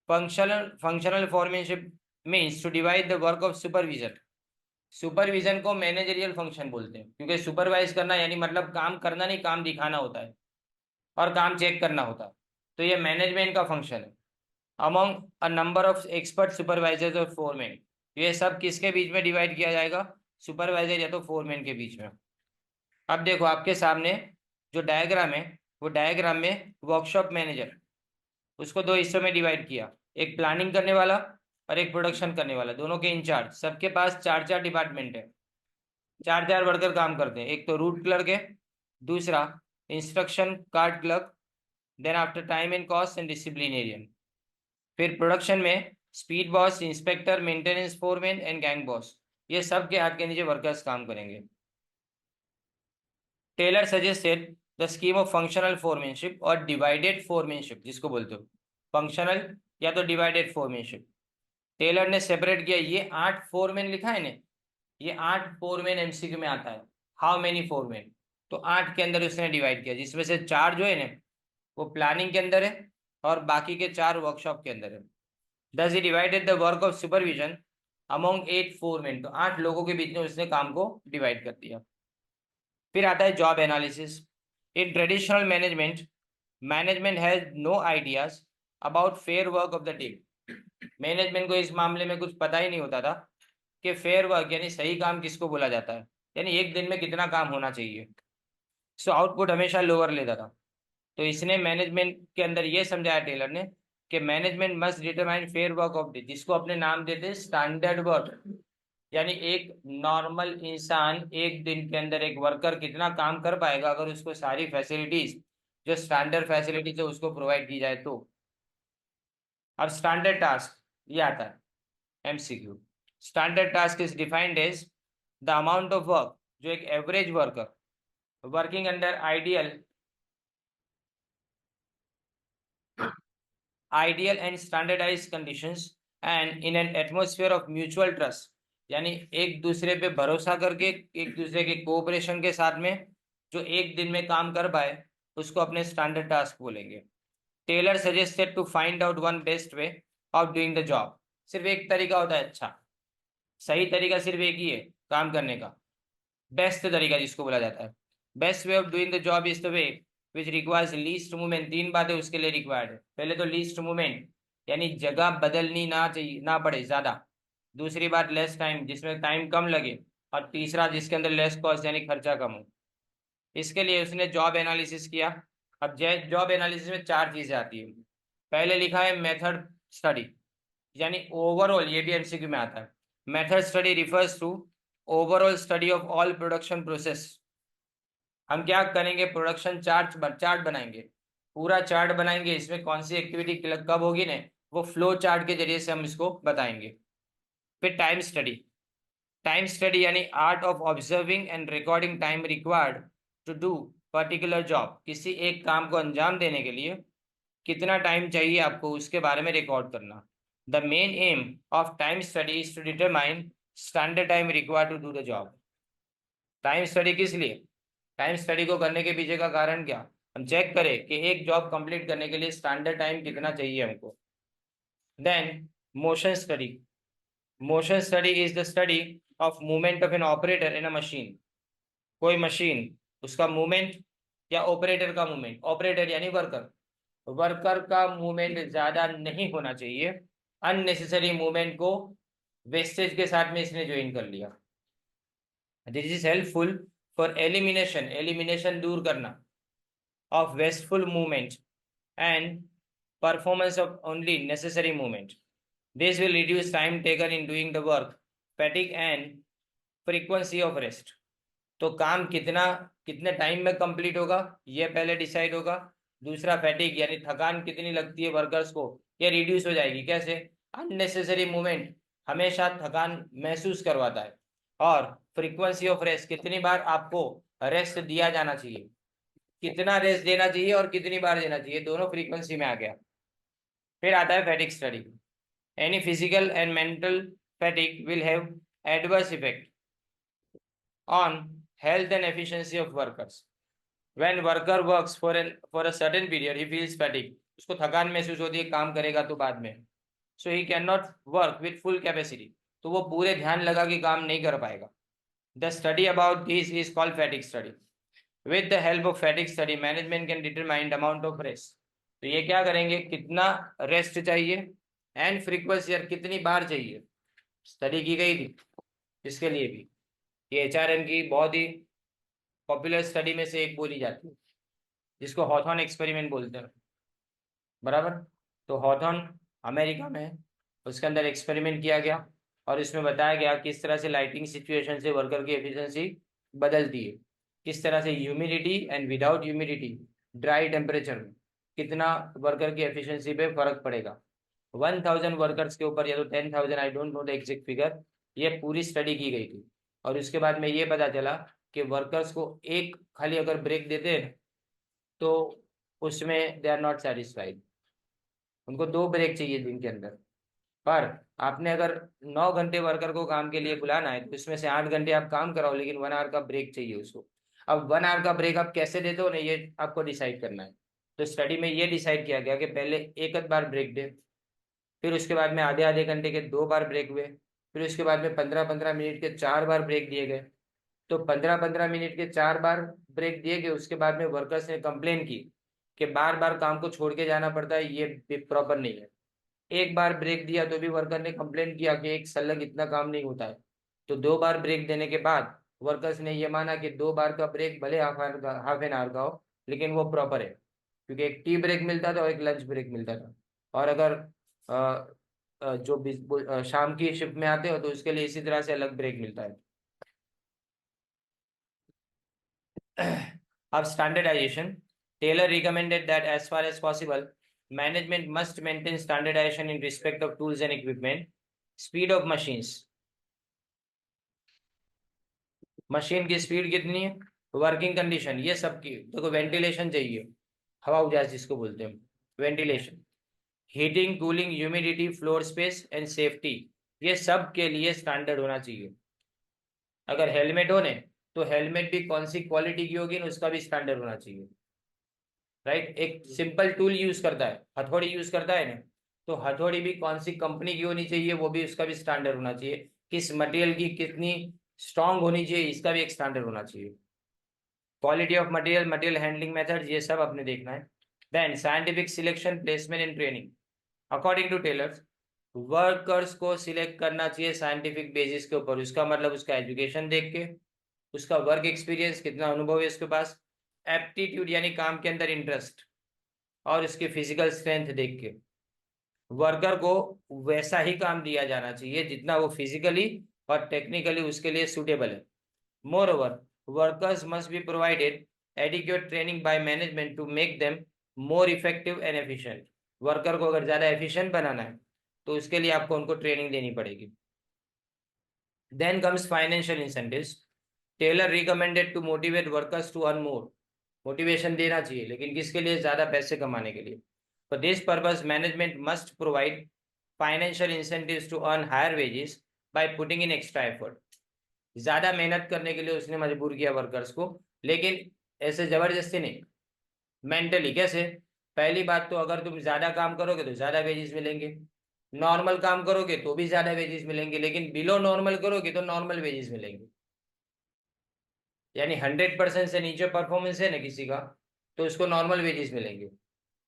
[SPEAKER 1] Functional foremanship means to divide the work of supervision. Supervision को मैनेजरियल फंक्शन बोलते हैं, क्योंकि सुपरवाइज करना यानी मतलब काम करना नहीं, काम दिखाना होता है और काम चेक करना होता है। तो ये मैनेजमेंट का फंक्शन है। Among a number of expert supervisors और फोरमैन। ये सब किसके बीच में डिवाइड किया जाएगा, सुपरवाइजर या तो फोरमैन के बीच में। अब देखो आपके सामने जो डायग्राम है वो डायग्राम में वर्कशॉप मैनेजर उसको दो हिस्सों में डिवाइड किया, एक प्लानिंग करने वाला और एक प्रोडक्शन करने वाला, दोनों के इंचार्ज। सबके पास चार चार डिपार्टमेंट है, चार चार वर्कर काम करते हैं। एक तो रूट क्लर्क है, दूसरा instruction card clerk, then after time and cost and disciplinarian. फिर प्रोडक्शन में speed boss, inspector, maintenance foreman and gang boss. ये सब के हाथ के नीचे वर्कर्स काम करेंगे। Taylor suggested the scheme of functional foremanship और डिवाइडेड फोरमैनशिप, जिसको बोलते हो फंक्शनल या तो डिवाइडेड फोरमैनशिप। टेलर ने सेपरेट किया। ये 8 फोरमैन लिखा है ना, ये 8 फोरमैन एमसीक्यू में आता है। हाउ मेनी फोरमैन, तो 8 के अंदर उसने डिवाइड किया, जिसमें से 4 जो है ना वो प्लानिंग के अंदर है और बाकी के 4 वर्कशॉप के अंदर है। Thus he divided the work of supervision among 8 foremen. तो 8 लोगों के बीच में उसने काम को डिवाइड कर दिया। फिर आता है job analysis. In traditional management, management has no ideas about fair work of the day. Management को इस मामले में कुछ पता ही नहीं होता था कि फेयर वर्क यानी सही काम किसको बोला जाता है, यानी एक दिन में कितना काम होना चाहिए। सो आउटपुट हमेशा लोअर लेता था। तो इसने मैनेजमेंट के अंदर ये समझाया टेलर ने कि management must determine fair work of day, जिसको अपने नाम देते स्टैंडर्ड वर्क। यानी एक नॉर्मल इंसान एक दिन के अंदर एक वर्कर कितना काम कर पाएगा अगर उसको सारी फैसिलिटीज जो स्टैंडर्ड फैसिलिटीज है उसको प्रोवाइड की जाए तो। अब स्टैंडर्ड टास्क ये आता है MCQ. Standard task is defined as the amount of work जो एक average worker working under ideal and standardize conditions and in an atmosphere of mutual trust, यानी एक दूसरे पे भरोसा करके एक दूसरे के कोऑपरेशन के साथ में जो एक दिन में काम कर पाए उसको अपने स्टैंडर्ड टास्क बोलेंगे। Taylor suggested to find out one best way of doing the job. सिर्फ एक तरीका होता है, अच्छा सही तरीका सिर्फ एक ही है काम करने का, बेस्ट तरीका जिसको बोला जाता है। Best way of doing the job is the way which requires least movement. 3 बातें उसके लिए रिक्वायर्ड है। पहले तो लीस्ट मूवमेंट यानी जगह बदलनी ना चाहिए, ना पड़े ज्यादा। दूसरी बात लेस टाइम, जिसमें टाइम कम लगे। और तीसरा जिसके अंदर लेस कॉस्ट यानी खर्चा कम हो। इसके लिए उसने जॉब एनालिसिस किया। अब जॉब एनालिसिस में 4 चीजें आती है। पहले लिखा है मेथड स्टडी, यानी ओवरऑल, ये भी एमसीक्यू में आता है। Method study refers to overall study of all production process. हम क्या करेंगे, प्रोडक्शन चार्ट चार्ट बनाएंगे, पूरा चार्ट बनाएंगे, इसमें कौन सी एक्टिविटी कब होगी ना वो फ्लो चार्ट के जरिए से हम इसको बताएंगे। फिर टाइम स्टडी यानी art of observing and recording time required to do particular job. किसी एक काम को अंजाम देने के लिए कितना टाइम चाहिए आपको, उसके बारे में रिकॉर्ड करना। The main aim of time study is to determine standard time required to do the job. Time study किस लिए? टाइम स्टडी को करने के पीछे का कारण क्या? हम चेक करें कि एक जॉब कंप्लीट करने के लिए स्टैंडर्ड टाइम कितना चाहिए हमको। Then motion study. Motion study is the study of movement of an operator in a machine. कोई मशीन, उसका मूवमेंट या ऑपरेटर का मूवमेंट, ऑपरेटर यानी वर्कर, वर्कर का मूवमेंट ज्यादा नहीं होना चाहिए। अननेसेसरी मूवमेंट को वेस्टेज के साथ में इसने ज्वाइन कर लिया। This is helpful for elimination, elimination दूर करना, of wasteful movement and performance of only necessary movement. This will reduce time taken in doing the work, fatigue and frequency of rest. तो काम कितना कितने टाइम में complete होगा ये पहले डिसाइड होगा। दूसरा फैटिग यानी थकान कितनी लगती है वर्कर्स को, ये रिड्यूस हो जाएगी। कैसे? अननेसेसरी मूवमेंट हमेशा थकान महसूस करवाता है। और फ्रीक्वेंसी ऑफ रेस्ट, कितनी बार आपको रेस्ट दिया जाना चाहिए, कितना रेस्ट देना चाहिए और कितनी बार देना चाहिए, दोनों फ्रीक्वेंसी में आ गया। फिर आता है fatigue study. Any physical and mental fatigue will have adverse effect on health and efficiency of workers. When worker works for a certain period, he feels fatigue. उसको थकान महसूस होती है, काम करेगा तो बाद में, so he cannot work with full capacity. तो वो पूरे ध्यान लगा के काम नहीं कर पाएगा। The study about this is called fatigue study. With the help of fatigue study, management can determine the amount of rest. तो ये क्या करेंगे, कितना रेस्ट चाहिए एंड फ्रीक्वेंसी, और कितनी बार चाहिए, स्टडी की गई थी इसके लिए भी। ये एचआरएम की बहुत ही पॉपुलर स्टडी में से एक बोली जाती है, जिसको हॉथॉर्न एक्सपेरिमेंट बोलते हैं, बराबर। तो हॉथॉर्न अमेरिका में है, उसके अंदर एक्सपेरिमेंट किया गया और इसमें बताया गया किस तरह से लाइटिंग सिचुएशन से वर्कर की एफिशिएंसी बदलती है, किस तरह से humidity and without humidity dry temperature में कितना वर्कर की एफिशिएंसी पे फर्क पड़ेगा। 1000 वर्कर्स के ऊपर या तो 10,000, I don't know the exact figure, ये पूरी स्टडी की गई थी। और उसके बाद में ये पता चला कि वर्कर्स को एक खाली अगर ब्रेक देते हैं तो उसमें दे आर नॉट सेटिस्फाइड, उनको 2 ब्रेक चाहिए दिन के अंदर। पर आपने अगर 9 घंटे वर्कर को काम के लिए बुलाना है तो इसमें से 8 घंटे आप काम कराओ, लेकिन 1 आवर का ब्रेक चाहिए उसको। अब 1 आवर का ब्रेक आप कैसे देते हो ना, ये आपको डिसाइड करना है। तो स्टडी में ये डिसाइड किया गया कि पहले एक आध बार ब्रेक दे, फिर उसके बाद में आधे आधे घंटे के 2 बार ब्रेक हुए, फिर उसके बाद में 15-15 मिनट के 4 बार ब्रेक दिए गए। तो 15-15 मिनट के 4 बार ब्रेक दिए गए। उसके बाद में वर्कर्स ने कंप्लेन की कि बार बार काम को छोड़ के जाना पड़ता है, ये प्रॉपर नहीं है। एक बार ब्रेक दिया तो भी वर्कर ने कंप्लेन किया कि एक सलग इतना काम नहीं होता है। तो 2 बार ब्रेक देने के बाद वर्कर्स ने ये माना कि 2 बार का ब्रेक भले हाफ एन आवर का हो, लेकिन वो प्रॉपर है, क्योंकि एक टी ब्रेक मिलता था और एक लंच ब्रेक मिलता था। और अगर शाम की शिफ्ट में आते हो तो उसके लिए इसी तरह से अलग ब्रेक मिलता है। अब standardisation, Taylor recommended that as far as possible, management must maintain standardization in respect of tools and equipment, speed of machines. Machine की स्पीड कितनी है, वर्किंग कंडीशन, ये सब की देखो, वेंटिलेशन चाहिए, हवा उजास जिसको बोलते हैं ventilation, heating, cooling, humidity, floor space and safety, ये सब के लिए स्टैंडर्ड होना चाहिए। अगर हेलमेट हो ने तो हेलमेट भी कौन सी क्वालिटी की होगी, उसका भी स्टैंडर्ड होना चाहिए, राइट। एक सिंपल टूल यूज करता है, हथौड़ी यूज करता है ना, तो हथौड़ी भी कौन सी कंपनी की होनी चाहिए, वो भी उसका भी स्टैंडर्ड होना चाहिए। किस मटेरियल की कितनी स्ट्रांग होनी चाहिए, इसका भी एक स्टैंडर्ड होना चाहिए। Quality of material, material handling method, ये सब आपने देखना है। Then scientific selection, placement and training. According to Taylor, workers को सिलेक्ट करना चाहिए साइंटिफिक बेसिस के ऊपर। उसका मतलब उसका एजुकेशन देख के, उसका वर्क एक्सपीरियंस, कितना अनुभव है उसके पास, एप्टीट्यूड यानी काम के अंदर इंटरेस्ट, और उसकी फिजिकल स्ट्रेंथ देख के वर्कर को वैसा ही काम दिया जाना चाहिए जितना वो फिजिकली और टेक्निकली उसके लिए सुटेबल है। Moreover, workers must be provided adequate training by management to make them more effective and efficient. Worker को अगर ज़्यादा एफिशिएंट बनाना है तो उसके लिए आपको उनको ट्रेनिंग देनी पड़ेगी। Then comes financial incentives. Taylor recommended to motivate workers to earn more. Motivation देना चाहिए, लेकिन किसके लिए? ज्यादा पैसे कमाने के लिए. For this purpose, management must provide financial incentives to earn higher wages by putting in extra effort. ज्यादा मेहनत करने के लिए उसने मजबूर किया वर्कर्स को, लेकिन ऐसे जबरदस्ती नहीं, मेंटली. कैसे? पहली बात तो अगर तुम ज्यादा काम करोगे तो ज्यादा वेजेस मिलेंगे, नॉर्मल काम करोगे तो भी ज्यादा वेजेस मिलेंगे, लेकिन बिलो नॉर्मल करोगे तो नॉर्मल वेजेस मिलेंगे. यानी 100% से नीचे परफॉर्मेंस है ना किसी का, तो उसको नॉर्मल वेजेस मिलेंगे.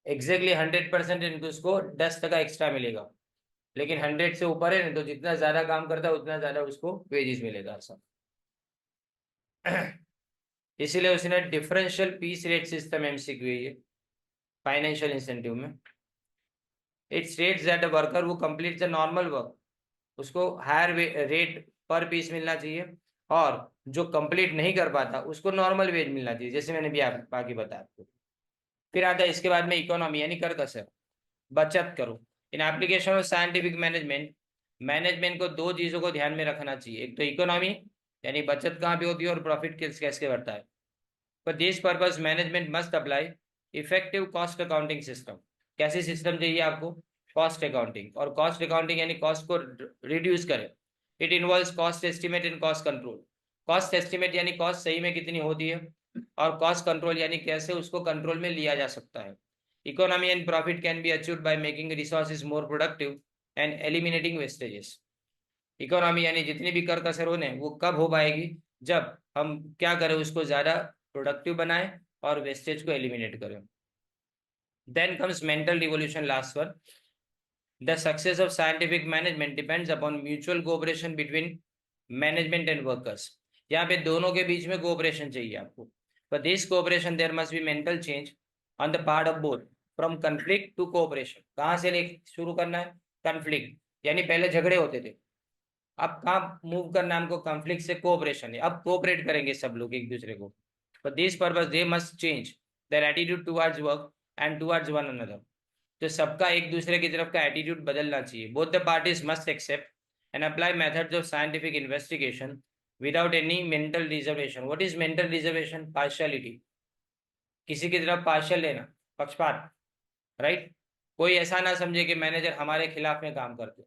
[SPEAKER 1] एग्जैक्टली 100% है तो उसको 10% एक्स्ट्रा मिलेगा. लेकिन 100 से ऊपर है ना, तो जितना ज्यादा काम करता है उतना ज्यादा उसको वेजेस मिलेगा सब. इसीलिए उसने differential piece rate system MCQ है ये फाइनेंशियल इंसेंटिव में. It states that a worker who complete the normal work, उसको हायर रेट पर पीस मिलना चाहिए, और जो कंप्लीट नहीं कर पाता उसको नॉर्मल वेज मिलना चाहिए, जैसे मैंने भी आप बाकी बताया आपको. फिर आता है इसके बाद में इकोनॉमी यानी कर कसर, बचत करो. In application of scientific management, management को दो चीजों को ध्यान में रखना चाहिए. एक तो इकोनॉमी यानी बचत कहाँ पे होती है और प्रॉफिट कैसे बढ़ता है. For this purpose management must apply effective cost accounting system. कैसी सिस्टम चाहिए आपको? Cost accounting. और कॉस्ट अकाउंटिंग यानी कॉस्ट को रिड्यूस करे. It involves cost estimate and cost control. Cost estimate यानी कॉस्ट सही में कितनी होती है, और कॉस्ट कंट्रोल यानी कैसे उसको कंट्रोल में लिया जा सकता है. Economy and profit can be achieved by making resources more productive and eliminating vestiges. Economy यानी जितनी भी कर कसर होने वो कब हो पाएगी? जब हम क्या करें, उसको ज्यादा प्रोडक्टिव बनाएं और वेस्टेज को एलिमिनेट करें. Then comes mental revolution, last one. The success of scientific management depends upon mutual cooperation between management and workers. यहाँ पे दोनों के बीच में कोऑपरेशन चाहिए आपको. For this cooperation there must be mental change on the part of both, from conflict to cooperation. कहाँ से शुरू करना है? कंफ्लिक्ट यानी पहले झगड़े होते थे, अब कहाँ मूव करना है हमको? कंफ्लिक्ट से कोऑपरेशन है, अब कोऑपरेट करेंगे सब लोग एक दूसरे को. For this purpose they must change their attitude towards work and towards one another. तो सबका एक दूसरे की तरफ का एटीट्यूड बदलना चाहिए. Both the parties must accept and apply methods of scientific investigation without any mental reservation. What is mental reservation? Partiality, किसी की तरफ पार्शियल लेना, पक्षपात, राइट. कोई ऐसा ना समझे कि मैनेजर हमारे खिलाफ में काम करते,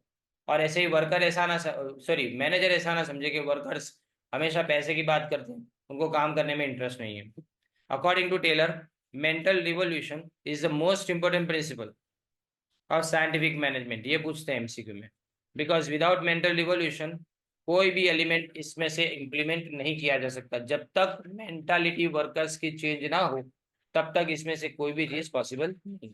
[SPEAKER 1] और ऐसे ही वर्कर ऐसा ना, सॉरी, मैनेजर ऐसा ना समझे कि वर्कर्स हमेशा पैसे की बात करते हैं, उनको काम करने में इंटरेस्ट नहीं है. According to Taylor, mental revolution is the most important principle of scientific management. ये पूछते हैं एमसीक्यू में. बिकॉज विदाउट मेंटल रिवोल्यूशन कोई भी एलिमेंट इसमें से इंप्लीमेंट नहीं किया जा सकता. जब तक मेंटालिटी वर्कर्स की चेंज ना हो तब तक इसमें से कोई भी चीज पॉसिबल नहीं.